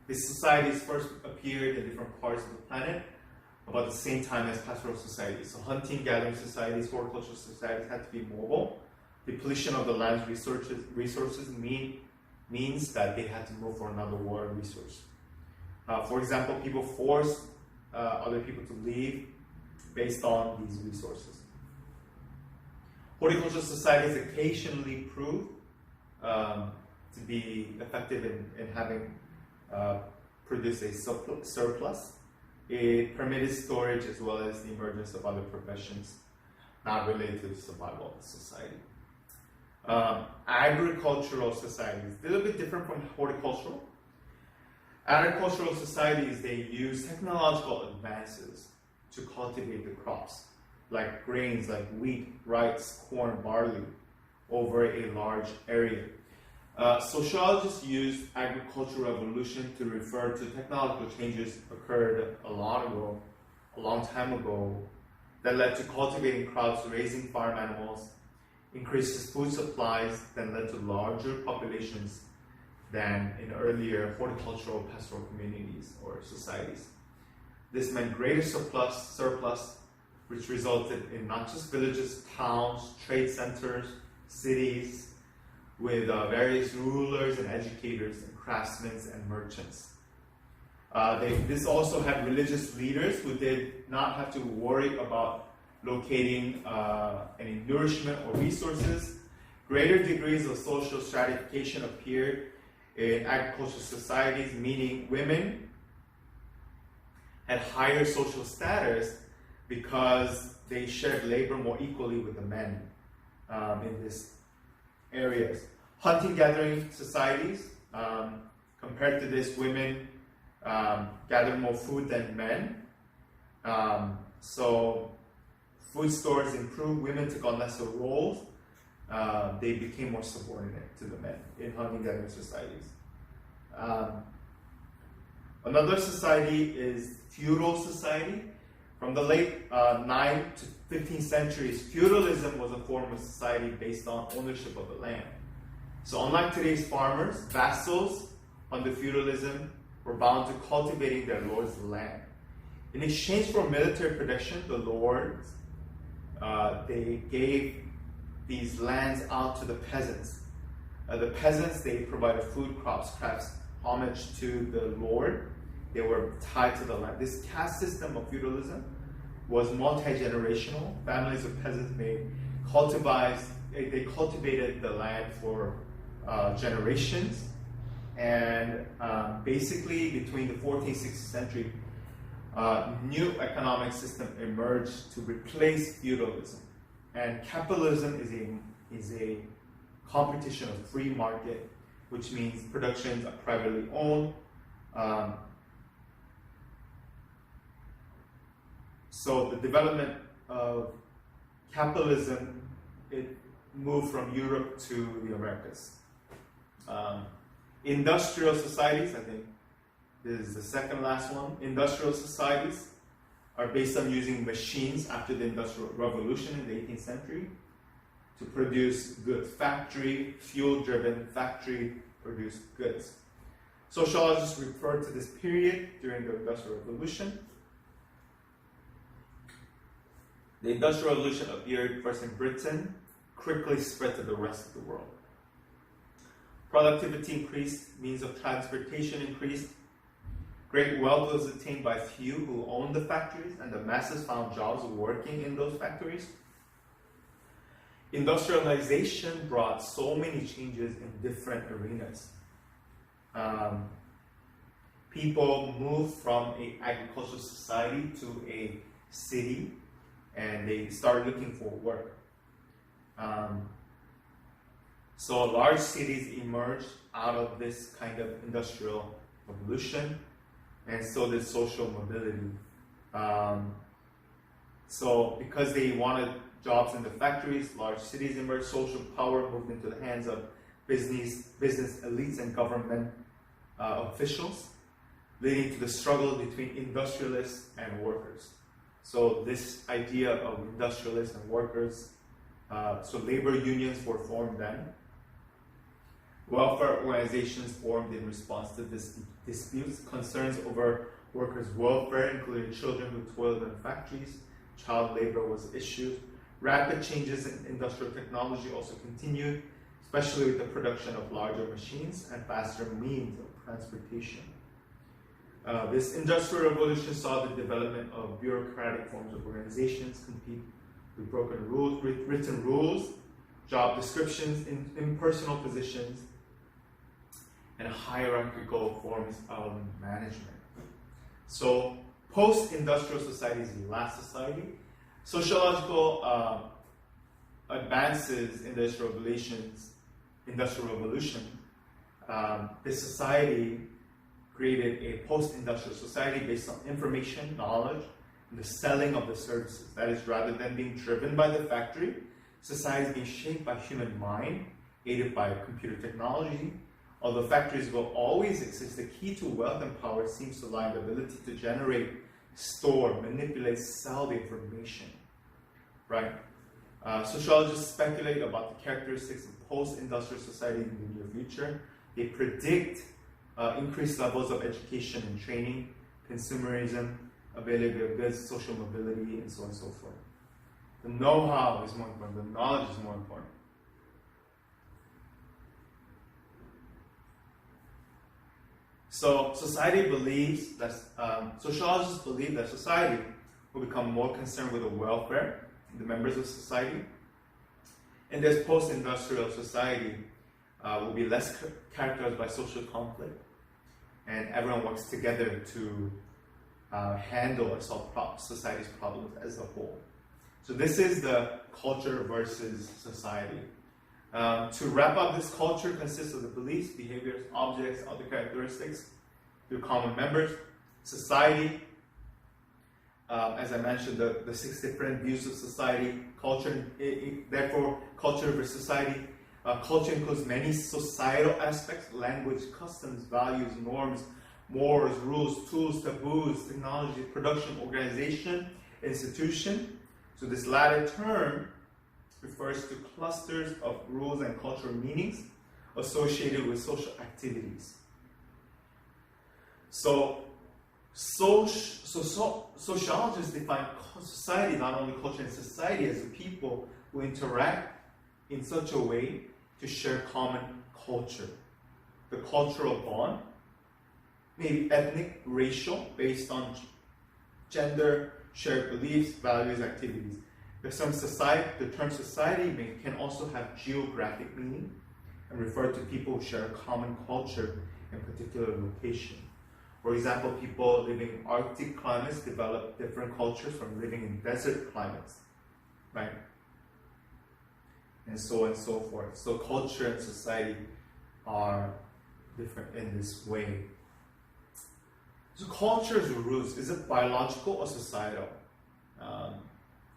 These societies first appeared in different parts of the planet about the same time as pastoral societies. So hunting, gathering societies, horticultural societies had to be mobile. Depletion of the land's resources means that they had to move for another water resource. For example, people forced other people to leave based on these resources. Horticultural societies occasionally prove to be effective in having produced a surplus. It permitted storage as well as the emergence of other professions not related to the survival of the society. Agricultural societies, a little bit different from horticultural. Agricultural societies, they use technological advances to cultivate the crops, like grains like wheat, rice, corn, barley, over a large area. Sociologists use agricultural revolution to refer to technological changes occurred a long time ago, that led to cultivating crops, raising farm animals, increases food supplies, that led to larger populations than in earlier horticultural pastoral communities or societies. This meant greater surplus, which resulted in not just villages, towns, trade centers, cities, with various rulers and educators and craftsmen and merchants. This also had religious leaders who did not have to worry about locating any nourishment or resources. Greater degrees of social stratification appeared in agricultural societies, meaning women had higher social status because they shared labor more equally with the men in these areas. Hunting-gathering societies, compared to this, women gathered more food than men. So food stores improved, women took on lesser roles. They became more subordinate to the men in hunting-gathering societies. Another society is feudal society. From the late 9th to 15th centuries, feudalism was a form of society based on ownership of the land. So unlike today's farmers, vassals under feudalism were bound to cultivating their lord's land. In exchange for military protection, the lords, they gave these lands out to the peasants. The peasants, they provided food, crops, crafts, homage to the lord. They were tied to the land. This caste system of feudalism was multi-generational. Families of peasants they cultivated the land for generations. And basically, between the 14th and 16th century, new economic system emerged to replace feudalism. And capitalism is a competition of free market, which means productions are privately owned. So the development of capitalism, it moved from Europe to the Americas. Industrial societies, I think this is the second last one. Industrial societies are based on using machines after the Industrial Revolution in the 18th century to produce goods. Factory, fuel-driven, factory-produced goods. Sociologists refer to this period during the Industrial Revolution. The Industrial Revolution appeared first in Britain, quickly spread to the rest of the world. Productivity increased, means of transportation increased, great wealth was attained by few who owned the factories, and the masses found jobs working in those factories. Industrialization brought so many changes in different arenas. People moved from an agricultural society to a city, and they started looking for work. So large cities emerged out of this kind of industrial revolution, and so did social mobility. So because they wanted jobs in the factories, large cities emerged, social power moved into the hands of business elites and government officials, leading to the struggle between industrialists and workers. So this idea of industrialists and workers, so labor unions were formed then. Welfare organizations formed in response to this disputes. Concerns over workers' welfare, including children who toiled in factories. Child labor was issued. Rapid changes in industrial technology also continued, especially with the production of larger machines and faster means of transportation. This industrial revolution saw the development of bureaucratic forms of organizations compete with broken rules, written rules, job descriptions, impersonal positions, and hierarchical forms of management. So, post-industrial society is the last society. Sociological advances in the industrial revolution, this society created a post-industrial society based on information, knowledge, and the selling of the services. That is, rather than being driven by the factory, society is being shaped by human mind, aided by computer technology. Although factories will always exist, the key to wealth and power seems to lie in the ability to generate, store, manipulate, sell the information. Right? Sociologists speculate about the characteristics of post-industrial society in the near future. They predict increased levels of education and training, consumerism, availability of goods, social mobility, and so on and so forth. The know-how is more important. The knowledge is more important. So society believes that, sociologists believe that society will become more concerned with the welfare of the members of society. And this post-industrial society will be less characterized by social conflict, and everyone works together to handle and solve society's problems as a whole. So this is the culture versus society. To wrap up, this culture consists of the beliefs, behaviors, objects, other characteristics through common members. Society, as I mentioned, the 6 different views of society. Culture, therefore, culture versus society. Culture includes many societal aspects: language, customs, values, norms, mores, rules, tools, taboos, technology, production, organization, institution. So this latter term refers to clusters of rules and cultural meanings associated with social activities. So sociologists define society, not only culture and society, as a people who interact in such a way to share common culture. The cultural bond may be ethnic, racial, based on gender, shared beliefs, values, activities. The term society can also have geographic meaning and refer to people who share a common culture in a particular location. For example, people living in Arctic climates develop different cultures from living in desert climates, right? And so on and so forth. So culture and society are different in this way. So culture's roots, is it biological or societal?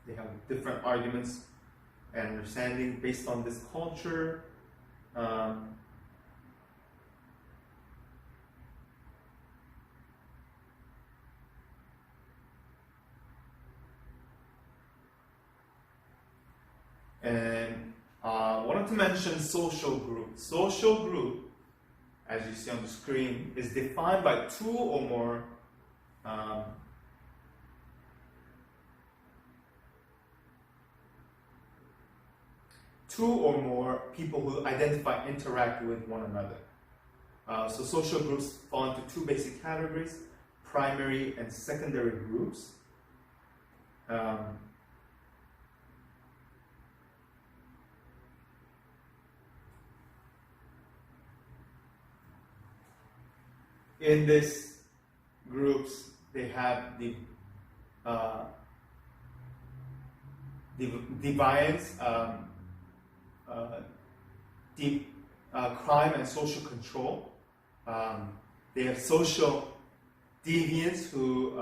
They have different arguments and understanding based on this culture. And I wanted to mention social group. Social group, as you see on the screen, is defined by two or more people who identify, interact with one another. So social groups fall into two basic categories: primary and secondary groups. In these groups, they have the deviance, deep crime and social control. They have social deviants who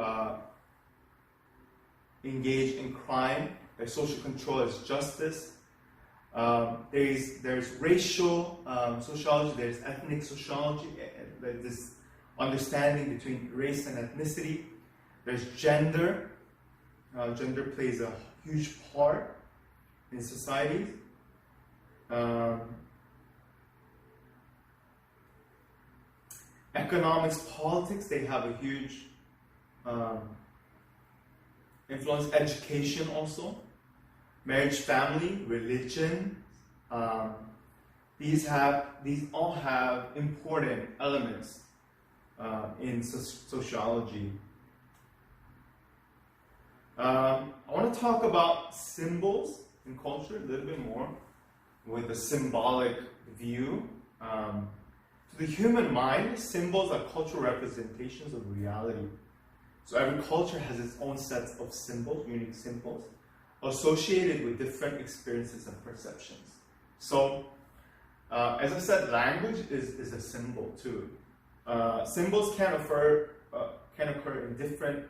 engage in crime. Their social control is justice. There's racial sociology. There's ethnic sociology. There's this understanding between race and ethnicity. There's gender. Gender plays a huge part in societies. Economics, politics, they have a huge influence. Education also. Marriage, family, religion. These all have important elements in sociology. I want to talk about symbols in culture a little bit more with a symbolic view. To the human mind, symbols are cultural representations of reality. So every culture has its own sets of symbols, unique symbols, associated with different experiences and perceptions. So, as I said, language is a symbol too. Symbols can occur in different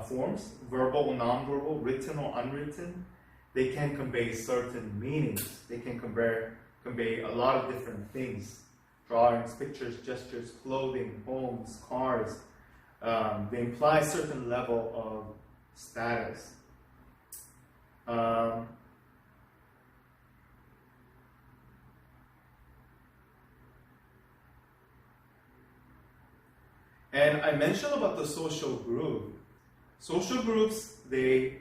forms: verbal or nonverbal, written or unwritten. They can convey certain meanings. They can convey a lot of different things: drawings, pictures, gestures, clothing, homes, cars. They imply a certain level of status. And I mentioned about the social group. Social groups, they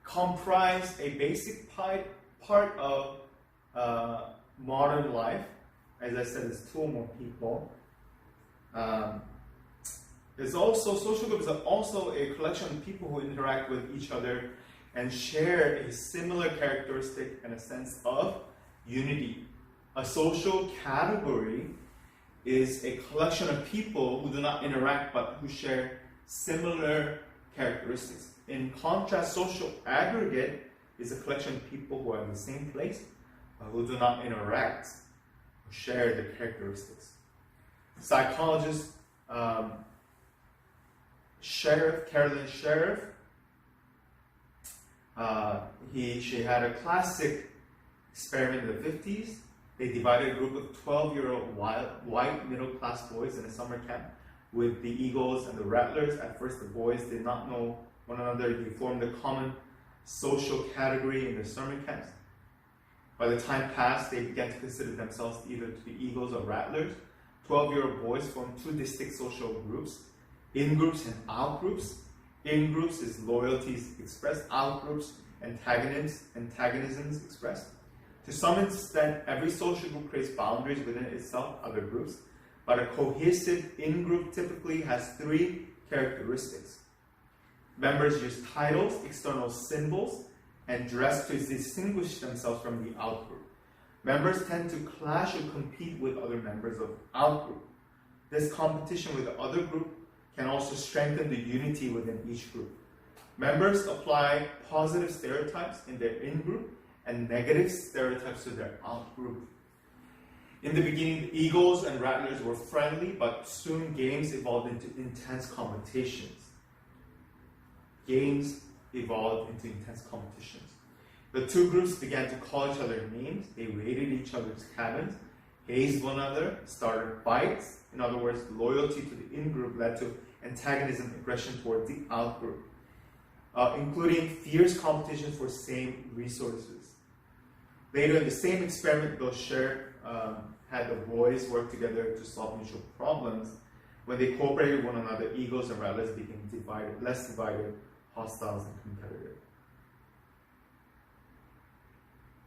comprise a basic part of modern life. As I said, it's two or more people. Social groups are also a collection of people who interact with each other and share a similar characteristic and a sense of unity. A social category is a collection of people who do not interact but who share similar characteristics. In contrast, social aggregate is a collection of people who are in the same place but who do not interact or share the characteristics. Psychologist Carolyn Sheriff, she had a classic experiment in the 50s. They divided a group of 12-year-old white middle-class boys in a summer camp with the eagles and the rattlers. At first, the boys did not know one another. They formed a common social category in the summer camps. By the time passed, they began to consider themselves either to be eagles or rattlers. 12-year-old boys formed two distinct social groups: in-groups and out-groups. In-groups is loyalties expressed, out-groups antagonisms expressed. To some extent, every social group creates boundaries within itself, other groups, but a cohesive in-group typically has three characteristics. Members use titles, external symbols, and dress to distinguish themselves from the out-group. Members tend to clash or compete with other members of out-group. This competition with the other group can also strengthen the unity within each group. Members apply positive stereotypes in their in-group and negative stereotypes to their out-group. In the beginning, the eagles and rattlers were friendly, but soon games evolved into intense competitions. The The two groups began to call each other names. They raided each other's cabins, hazed one another, started fights. In other words, loyalty to the in-group led to antagonism, aggression towards the out-group, including fierce competition for same resources. Later in the same experiment, those had the boys work together to solve mutual problems. When they cooperated with one another, egos and rivals became less divided, hostile, and competitive.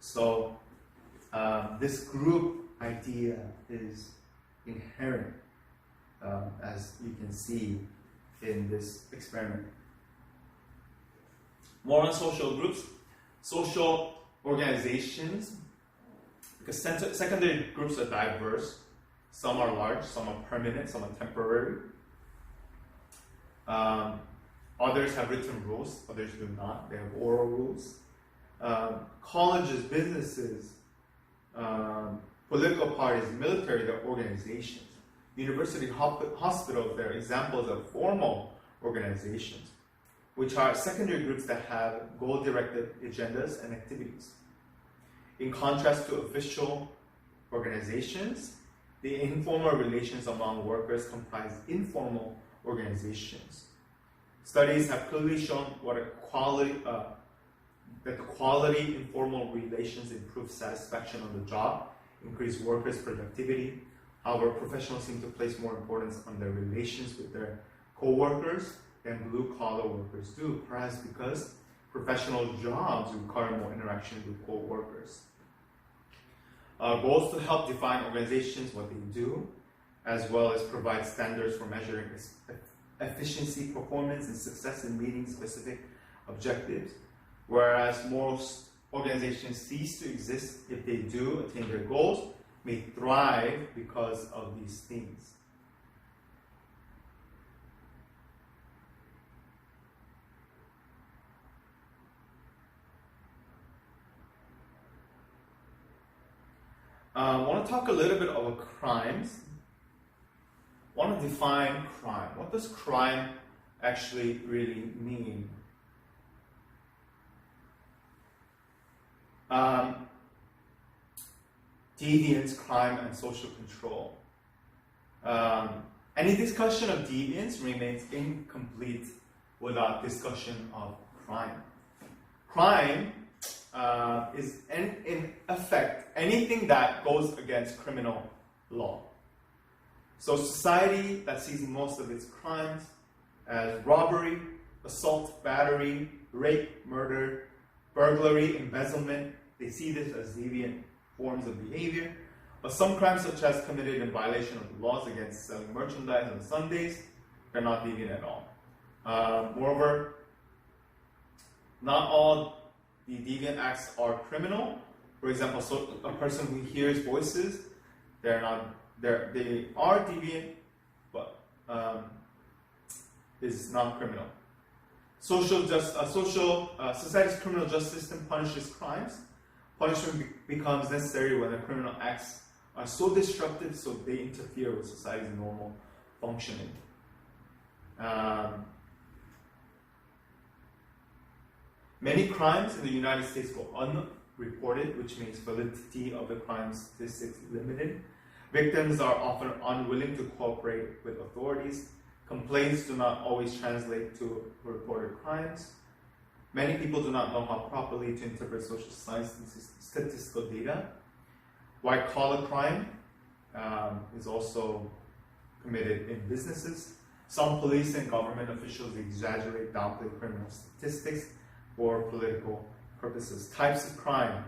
So this group idea is inherent, as you can see in this experiment. More on social groups. Social organizations, because secondary groups are diverse. Some are large, some are permanent, some are temporary. Others have written rules, others do not. They have oral rules. Colleges, businesses, political parties, military, they're organizations. University hospitals, they're examples of formal organizations, which are secondary groups that have goal-directed agendas and activities. In contrast to official organizations, the informal relations among workers comprise informal organizations. Studies have clearly shown that the quality informal relations improve satisfaction on the job, increase workers' productivity. However, professionals seem to place more importance on their relations with their co-workers than blue-collar workers do, perhaps because professional jobs require more interaction with co-workers. Goals to help define organizations, what they do, as well as provide standards for measuring efficiency, performance, and success in meeting specific objectives, whereas most organizations cease to exist if they do attain their goals, may thrive because of these things. I want to talk a little bit about crimes. I want to define crime. What does crime actually really mean? Deviance, crime, and social control. Any discussion of deviance remains incomplete without discussion of crime. Crime is in effect anything that goes against criminal law. So society that sees most of its crimes as robbery, assault, battery, rape, murder, burglary, embezzlement, they see this as deviant forms of behavior. But some crimes, such as committed in violation of the laws against selling merchandise on Sundays, they're not deviant at all. Moreover, not all the deviant acts are criminal. For example, a person who hears voices, they are deviant, but is not criminal. Society's criminal justice system punishes crimes. Punishment becomes necessary when the criminal acts are so destructive, so they interfere with society's normal functioning. Many crimes in the United States go unreported, which makes validity of the crime statistics limited. Victims are often unwilling to cooperate with authorities. Complaints do not always translate to reported crimes. Many people do not know how properly to interpret social science and statistical data. White-collar crime is also committed in businesses. Some police and government officials exaggerate, downplay criminal statistics for political purposes. Types of crime.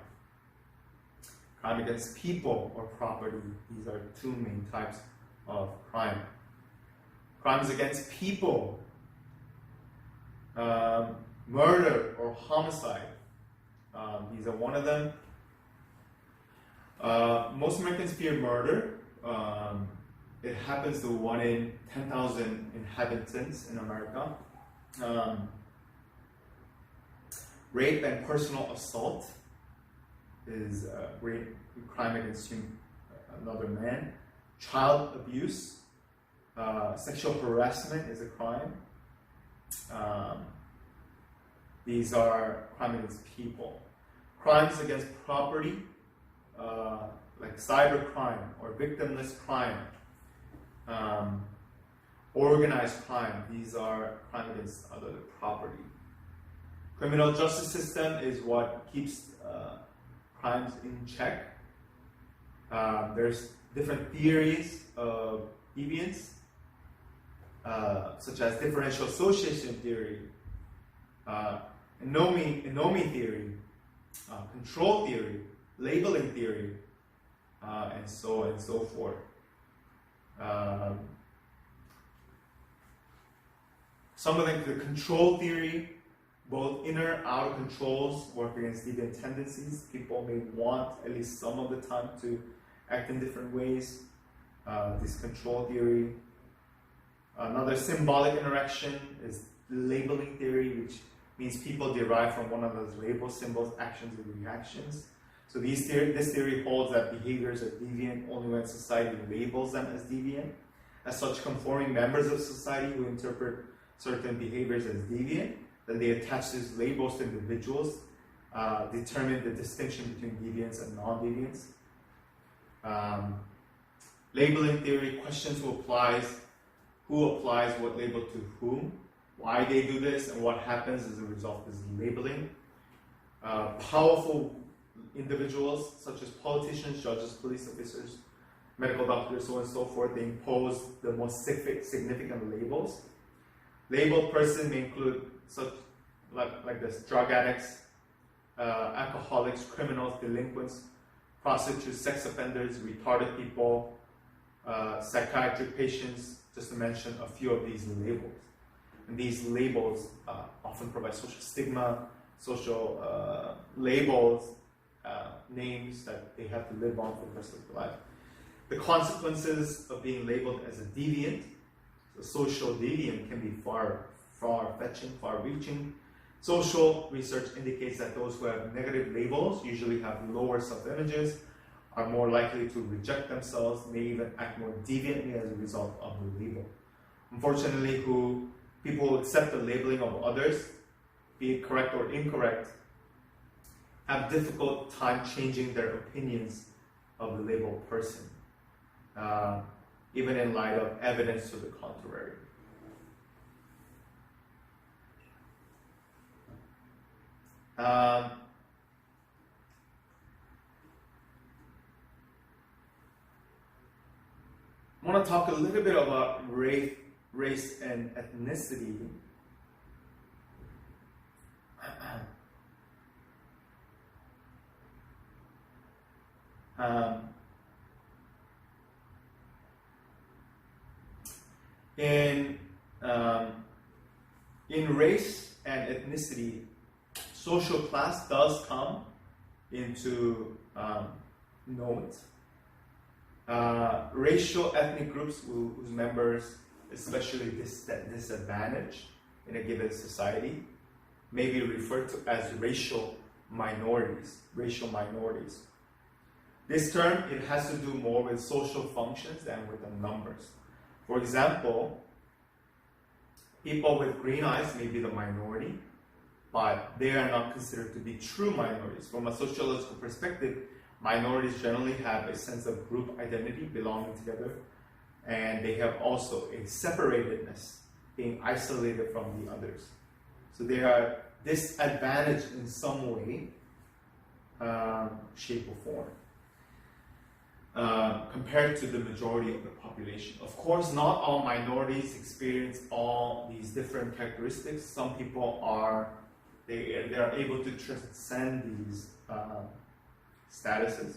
Crime against people or property. These are two main types of crime. Crimes against people. Murder or homicide. These are one of them. Most Americans fear murder. It happens to 1 in 10,000 inhabitants in America. Rape and personal assault is crime against another man. Child abuse, sexual harassment is a crime. These are crime against people. crimes against property, like cybercrime or victimless crime, organized crime. These are crime against other property. Criminal justice system is what keeps crimes in check. There's different theories of deviance, such as differential association theory, anomie theory, control theory, labeling theory, and so on and so forth. Some of the control theory, both inner outer controls work against deviant tendencies. People may want, at least some of the time, to act in different ways. This control theory. Another symbolic interaction is labeling theory, which means people derive from one another's labels, symbols, actions, and reactions. So this theory holds that behaviors are deviant only when society labels them as deviant. As such, conforming members of society who interpret certain behaviors as deviant, then they attach these labels to individuals, determine the distinction between deviance and non-deviance. Labeling theory questions who applies what label to whom, why they do this, and what happens as a result of this labeling. Powerful individuals such as politicians, judges, police officers, medical doctors, so on and so forth, they impose the most significant labels. Labeled person may include such like this: drug addicts, alcoholics, criminals, delinquents, prostitutes, sex offenders, retarded people, psychiatric patients, just to mention a few of these labels. And these labels often provide social stigma, social labels, names that they have to live on for the rest of their life. The consequences of being labeled as a deviant, a social deviant, can be far-fetching, far-reaching. Social research indicates that those who have negative labels usually have lower self-images, are more likely to reject themselves, may even act more deviantly as a result of the label. Unfortunately, people who accept the labeling of others, be it correct or incorrect, have difficult time changing their opinions of the labeled person, even in light of evidence to the contrary. I want to talk a little bit about race and ethnicity. In race and ethnicity, social class does come into note. Racial ethnic groups whose members especially disadvantaged in a given society may be referred to as racial minorities. This term, it has to do more with social functions than with the numbers. For example, people with green eyes may be the minority, but they are not considered to be true minorities. From a sociological perspective, minorities generally have a sense of group identity, belonging together, and they have also a separatedness, being isolated from the others. So they are disadvantaged in some way, shape or form, compared to the majority of the population. Of course, not all minorities experience all these different characteristics. Some people they are able to transcend these statuses.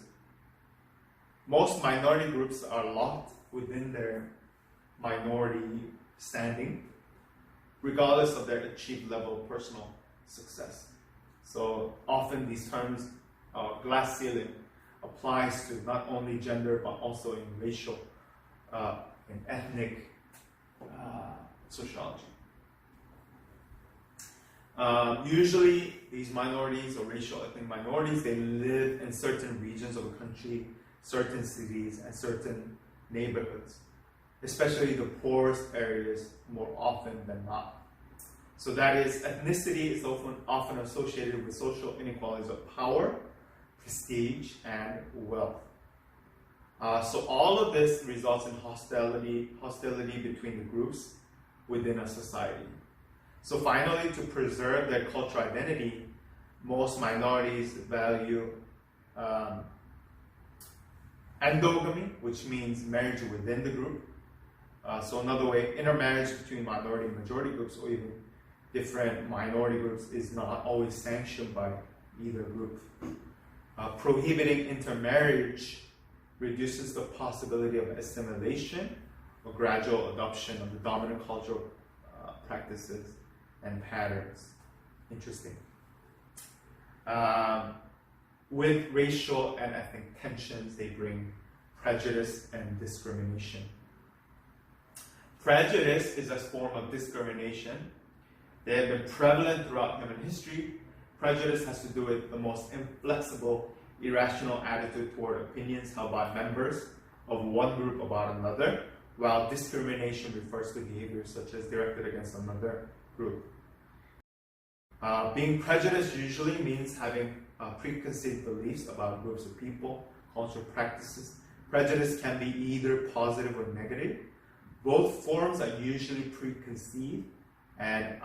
Most minority groups are locked within their minority standing, regardless of their achieved level of personal success. So often these terms, glass ceiling, applies to not only gender but also in racial and ethnic sociology. Usually these minorities or racial ethnic minorities, they live in certain regions of the country, certain cities, and certain neighborhoods, especially the poorest areas more often than not. So that is, ethnicity is often associated with social inequalities of power, prestige, and wealth. So all of this results in hostility between the groups within a society. So finally, to preserve their cultural identity, most minorities value endogamy, which means marriage within the group. So another way, intermarriage between minority and majority groups, or even different minority groups, is not always sanctioned by either group. Prohibiting intermarriage reduces the possibility of assimilation or gradual adoption of the dominant cultural practices and patterns. Interesting. With racial and ethnic tensions, they bring prejudice and discrimination. Prejudice is a form of discrimination. They have been prevalent throughout human history. Prejudice has to do with the most inflexible, irrational attitude toward opinions held by members of one group about another, while discrimination refers to behaviors such as directed against another group. Being prejudiced usually means having preconceived beliefs about groups of people, cultural practices. Prejudice can be either positive or negative. Both forms are usually preconceived and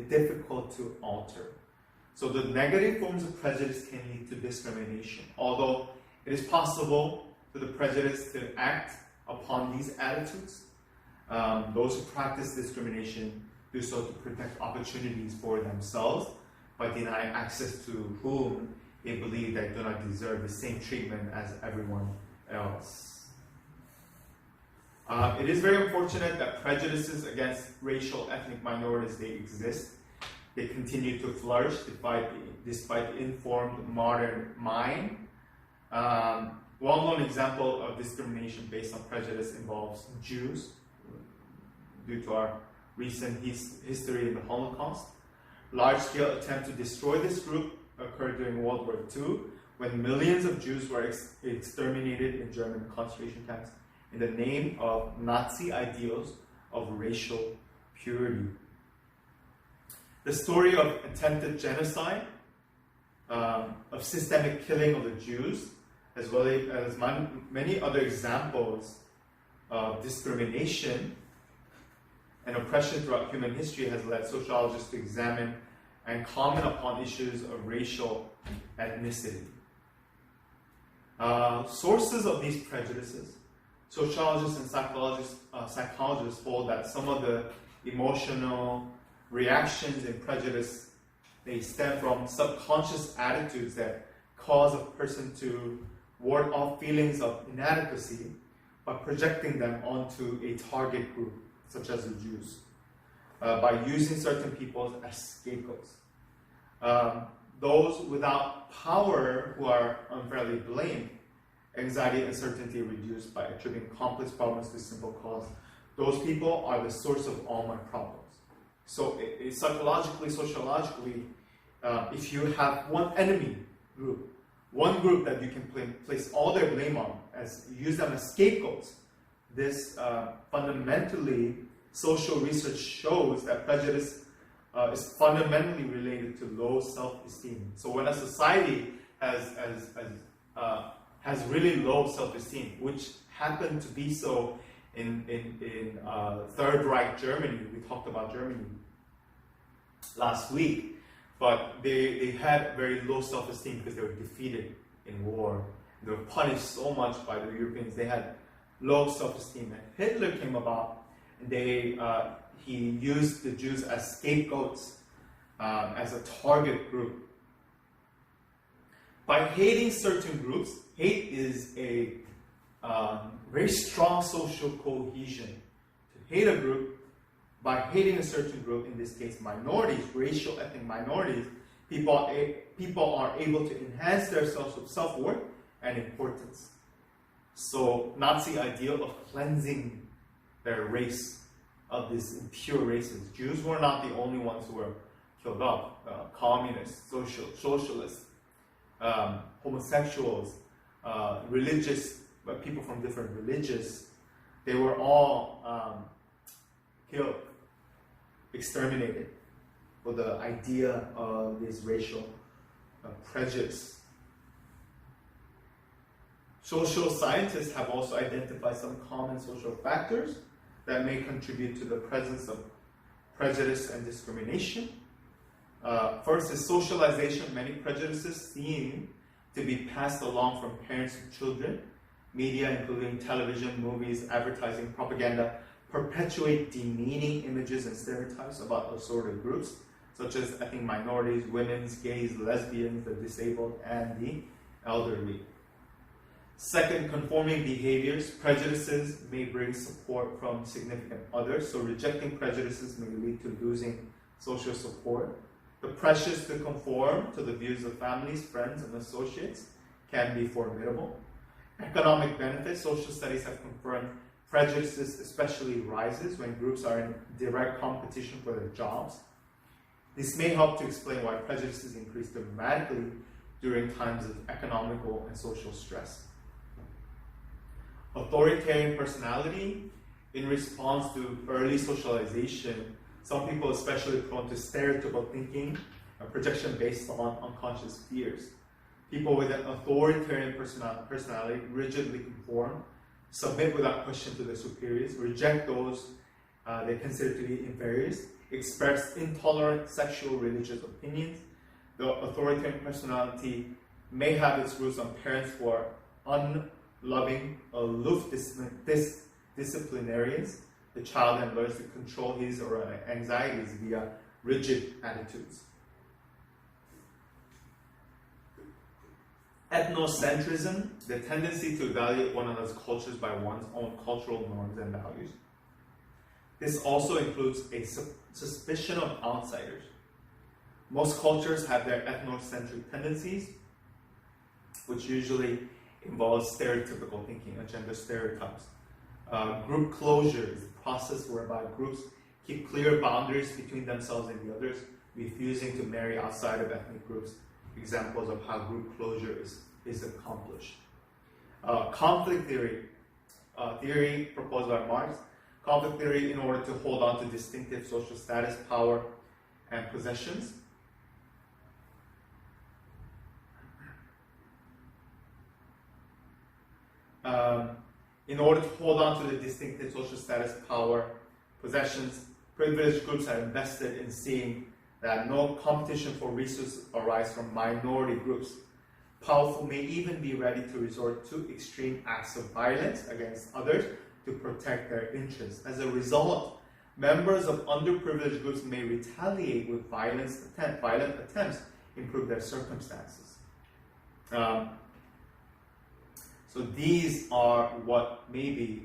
difficult to alter. So the negative forms of prejudice can lead to discrimination, although it is possible for the prejudice to act upon these attitudes. Those who practice discrimination do so to protect opportunities for themselves by denying access to whom they believe they do not deserve the same treatment as everyone else. It is very unfortunate that prejudices against racial ethnic minorities, they exist. They continue to flourish despite the informed modern mind. Well-known example of discrimination based on prejudice involves Jews, due to our recent history in the Holocaust. Large-scale attempt to destroy this group occurred during World War II, when millions of Jews were exterminated in German concentration camps in the name of Nazi ideals of racial purity. The story of attempted genocide, of systemic killing of the Jews, as well as many other examples of discrimination and oppression throughout human history, has led sociologists to examine and comment upon issues of racial ethnicity. Sources of these prejudices. Sociologists and psychologists hold that some of the emotional reactions and prejudice, they stem from subconscious attitudes that cause a person to ward off feelings of inadequacy by projecting them onto a target group, such as the Jews, by using certain people as scapegoats. Those without power who are unfairly blamed, anxiety and uncertainty reduced by attributing complex problems to simple cause. Those people are the source of all my problems. So psychologically, sociologically, if you have one enemy group, one group that you can place all their blame on, use them as scapegoats, this fundamentally, social research shows that prejudice is fundamentally related to low self-esteem. So when a society has really low self-esteem, which happened to be so in Third Reich Germany. We talked about Germany last week, but they had very low self-esteem because they were defeated in war. They were punished so much by the Europeans. They had low self-esteem. And Hitler came about, and he used the Jews as scapegoats, as a target group. By hating certain groups, hate is a very strong social cohesion. To hate a group, by hating a certain group, in this case minorities, racial ethnic minorities, people are able to enhance their sense of self-worth and importance. So Nazi ideal of cleansing their race of these impure races. Jews were not the only ones who were killed off. Communists, socialists, homosexuals, religious, people from different religions, they were all killed, exterminated. for the idea of this racial prejudice. Social scientists have also identified some common social factors that may contribute to the presence of prejudice and discrimination. First is socialization. Many prejudices seem to be passed along from parents to children. Media, including television, movies, advertising, propaganda, perpetuate demeaning images and stereotypes about assorted groups, such as ethnic minorities, women, gays, lesbians, the disabled, and the elderly. Second, conforming behaviors. Prejudices may bring support from significant others, so rejecting prejudices may lead to losing social support. The pressures to conform to the views of families, friends, and associates can be formidable. Economic benefits. Social studies have confirmed prejudices especially rises when groups are in direct competition for their jobs. This may help to explain why prejudices increase dramatically during times of economical and social stress. Authoritarian personality. In response to early socialization, some people especially prone to stereotypical thinking, a projection based on unconscious fears. People with an authoritarian personality rigidly conform, submit without question to their superiors, reject those they consider to be inferiors, express intolerant sexual religious opinions. The authoritarian personality may have its roots on parents who are unloving, aloof disciplinarians. The child then learns to control his or her anxieties via rigid attitudes. Ethnocentrism, the tendency to evaluate one another's cultures by one's own cultural norms and values. This also includes a suspicion of outsiders. Most cultures have their ethnocentric tendencies, which usually involves stereotypical thinking, gender stereotypes. Group closure is a process whereby groups keep clear boundaries between themselves and the others, refusing to marry outside of ethnic groups. Examples of how group closure is accomplished. Conflict theory, theory proposed by Marx. Conflict theory in order to hold on to distinctive social status, power, and possessions. In order to hold on to the distinctive social status, power, possessions, privileged groups are invested in seeing that no competition for resources arise from minority groups. Powerful may even be ready to resort to extreme acts of violence against others to protect their interests. As a result, members of underprivileged groups may retaliate with violent attempts to improve their circumstances. So these are what maybe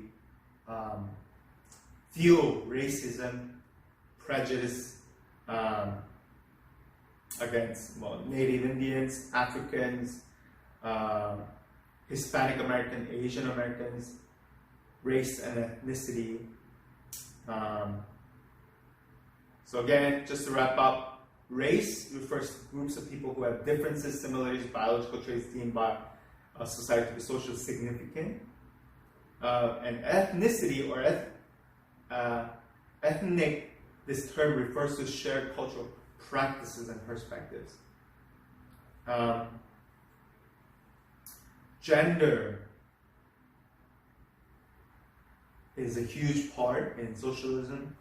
fuel racism, prejudice against Native Indians, Africans, Hispanic American, Asian Americans, race and ethnicity. So again, just to wrap up, race refers to groups of people who have differences, similarities, biological traits deemed by society to be socially significant. And ethnicity or ethnic, this term refers to shared cultural practices and perspectives. Gender is a huge part in socialism.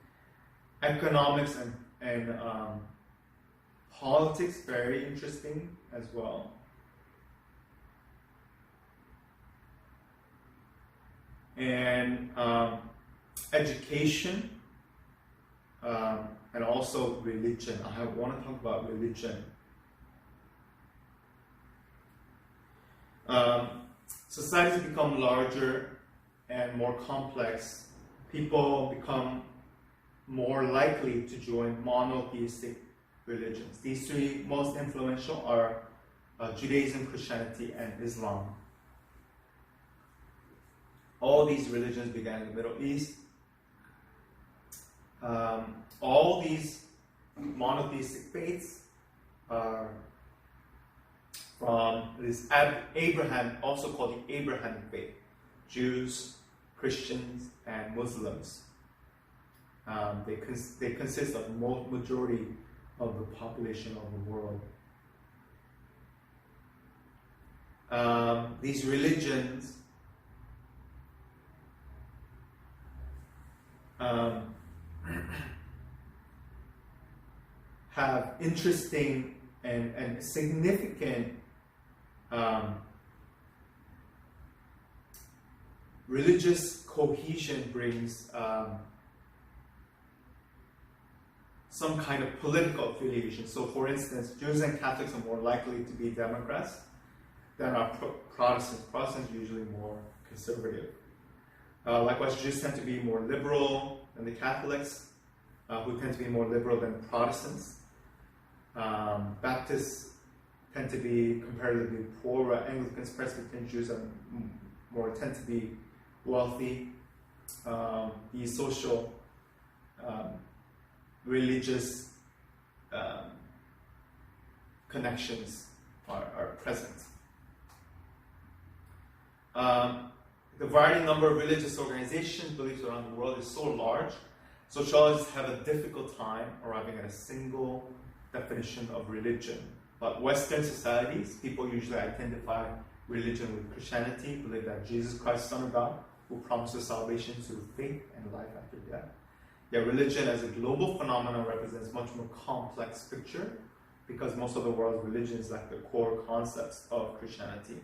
Economics and politics, very interesting as well. And education, and also religion. I want to talk about religion. Societies become larger and more complex. People become more likely to join monotheistic religions. These three most influential are Judaism, Christianity, and Islam. All these religions began in the Middle East. All these monotheistic faiths are from this Abraham, also called the Abrahamic faith. Jews, Christians, and Muslims. They consist of majority of the population of the world. These religions have interesting and significant religious cohesion brings some kind of political affiliation. So for instance, Jews and Catholics are more likely to be Democrats than are Protestants. Protestants are usually more conservative. Likewise, Jews tend to be more liberal than the Catholics, who tend to be more liberal than Protestants. Baptists tend to be comparatively poor. Anglicans, Presbyterian Jews tend to be wealthy. These social, religious connections are present. The varying number of religious organizations, beliefs around the world is so large, sociologists have a difficult time arriving at a single definition of religion. But Western societies, people usually identify religion with Christianity, believe that Jesus Christ, Son of God, who promises salvation through faith and life after death. Yet religion as a global phenomenon represents much more complex picture because most of the world's religions lack the core concepts of Christianity.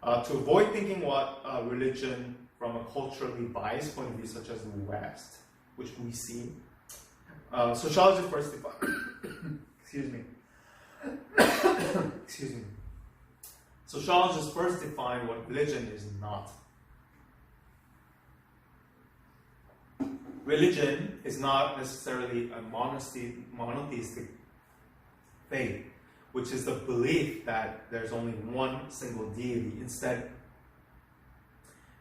To avoid thinking what religion from a culturally biased point of view, such as the West, which we see, sociologists first define Sociologists first define what religion is not. Religion is not necessarily a monotheistic faith, which is the belief that there's only one single deity. Instead,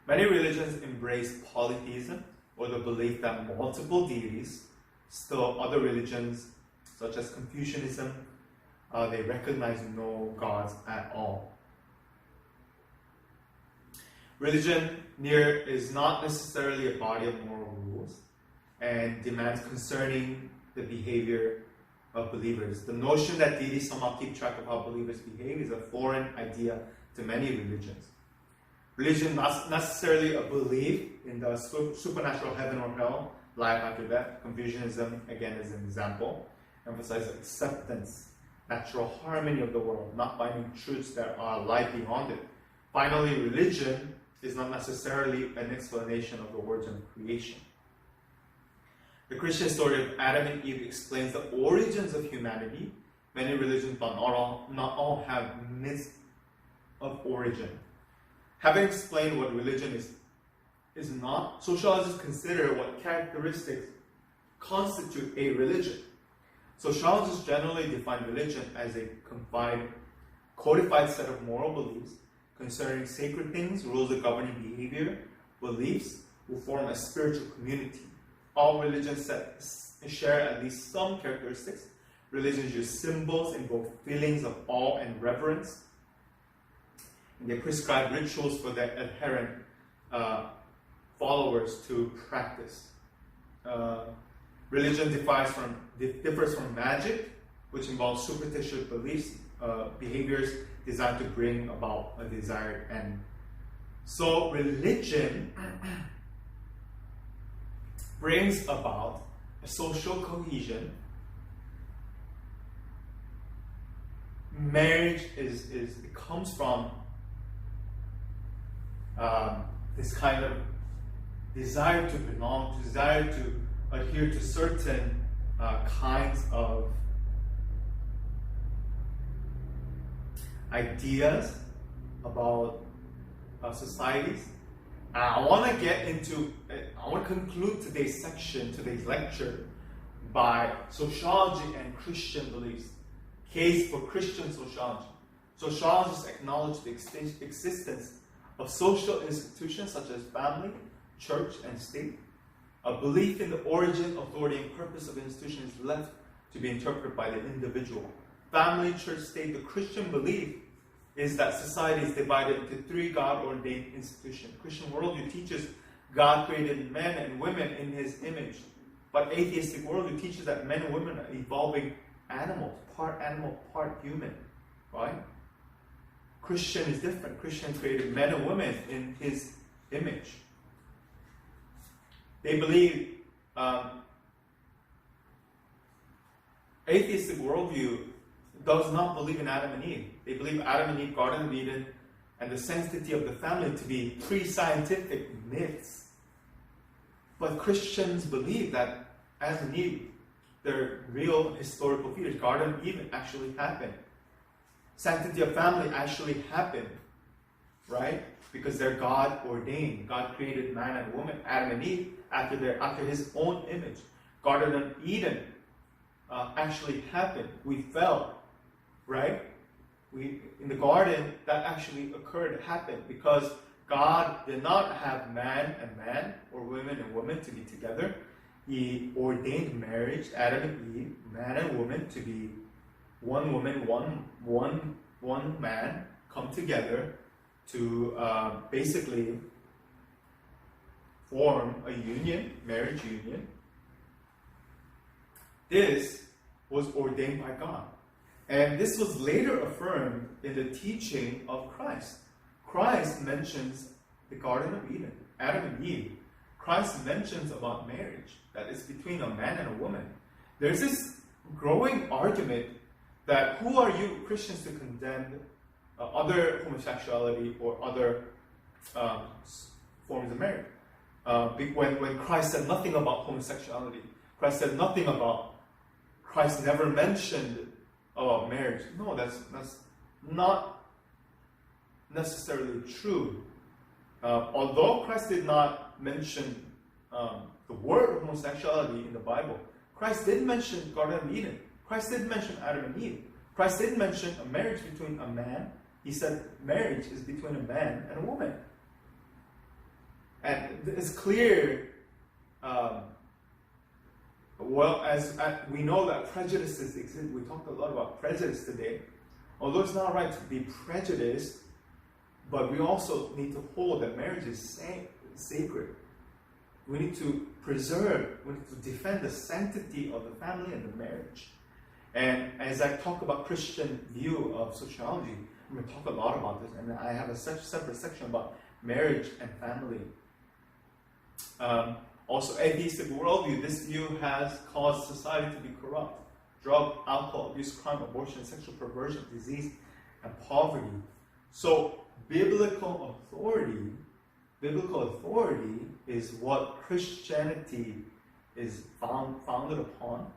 many religions embrace polytheism, or the belief that multiple deities. Still, other religions, such as Confucianism, they recognize no gods at all. Religion is not necessarily a body of moral rules and demands concerning the behavior of believers. The notion that deities somehow keep track of how believers behave is a foreign idea to many religions. Religion is not necessarily a belief in the supernatural heaven or hell, life after death. Confucianism, again, is an example, emphasizes acceptance, natural harmony of the world, not finding truths that are life beyond it. Finally, religion is not necessarily an explanation of the origin of creation. The Christian story of Adam and Eve explains the origins of humanity. Many religions, but not all, have myths of origin. Having explained what religion is not, sociologists consider what characteristics constitute a religion. Sociologists generally define religion as a codified set of moral beliefs concerning sacred things, rules of governing behavior, beliefs will form a spiritual community. All religions share at least some characteristics. Religions use symbols, invoke feelings of awe and reverence. And they prescribe rituals for their adherent followers to practice. Religion differs from magic, which involves superstitious beliefs, behaviors designed to bring about a desired end. So religion brings about a social cohesion. Marriage it comes from this kind of desire to belong, desire to adhere to certain kinds of ideas about societies. I want to conclude today's lecture, by sociology and Christian beliefs. Case for Christian sociology. Sociologists acknowledge the existence of social institutions such as family, church, and state. A belief in the origin, authority, and purpose of institutions is left to be interpreted by the individual. Family, church, state. The Christian belief is that society is divided into three God-ordained institutions. Christian worldview teaches God created men and women in His image. But atheistic worldview teaches that men and women are evolving animal, part human, right? Christian is different. Christian created men and women in his image. They believe atheistic worldview does not believe in Adam and Eve. They believe Adam and Eve, Garden of Eden, and the sanctity of the family to be pre-scientific myths. But Christians believe that Adam and Eve, their real historical features, Garden of Eden actually happened. Sanctity of family actually happened, right? Because they're God ordained. God created man and woman, Adam and Eve, after his own image. Garden of Eden actually happened. We fell, right? In the garden, that actually happened because God did not have man and man or women and woman to be together. He ordained marriage, Adam and Eve, man and woman, to be one woman, one man, come together to basically form a union, marriage union. This was ordained by God. And this was later affirmed in the teaching of Christ. Christ mentions the Garden of Eden, Adam and Eve. Christ mentions about marriage, that is between a man and a woman. There's this growing argument that who are you Christians to condemn other homosexuality or other forms of marriage? When Christ said nothing about homosexuality, Christ never mentioned about marriage. No, that's not necessarily true. Although Christ did not mention the word homosexuality in the Bible, Christ did mention Garden of Eden. Christ did mention Adam and Eve. Christ did mention a marriage between a man. He said marriage is between a man and a woman. And it's clear, as we know that prejudices exist. We talked a lot about prejudice today. Although it's not right to be prejudiced, but we also need to hold that marriage is sacred. We need to preserve, we need to defend the sanctity of the family and the marriage. And as I talk about Christian view of sociology, I'm going to talk a lot about this, and I have a separate section about marriage and family. Also, atheistic worldview, this view has caused society to be corrupt. Drug, alcohol abuse, crime, abortion, sexual perversion, disease, and poverty. So, biblical authority is what Christianity is founded upon.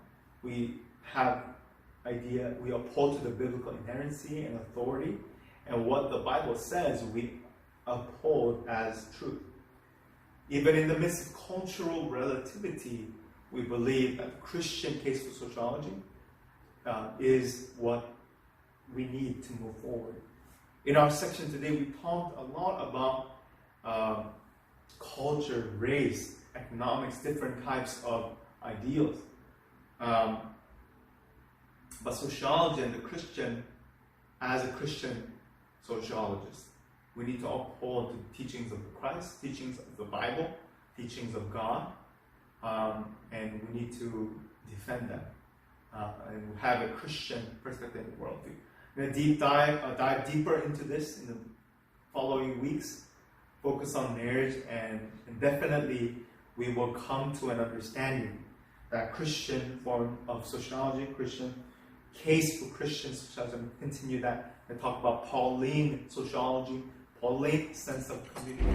We uphold to the biblical inerrancy and authority, and what the Bible says we uphold as truth. Even in the midst of cultural relativity, we believe that the Christian case for sociology is what we need to move forward. In our section today, we talked a lot about culture, race, economics, different types of ideals. But sociology and the Christian, as a Christian sociologist, we need to uphold the teachings of Christ, teachings of the Bible, teachings of God, and we need to defend them and have a Christian perspective in the worldview. I'm going to dive deeper into this in the following weeks, focus on marriage, and definitely we will come to an understanding that Christian form of sociology, Christian case for Christian sociology, and continue that and talk about Pauline sociology, Pauline sense of community.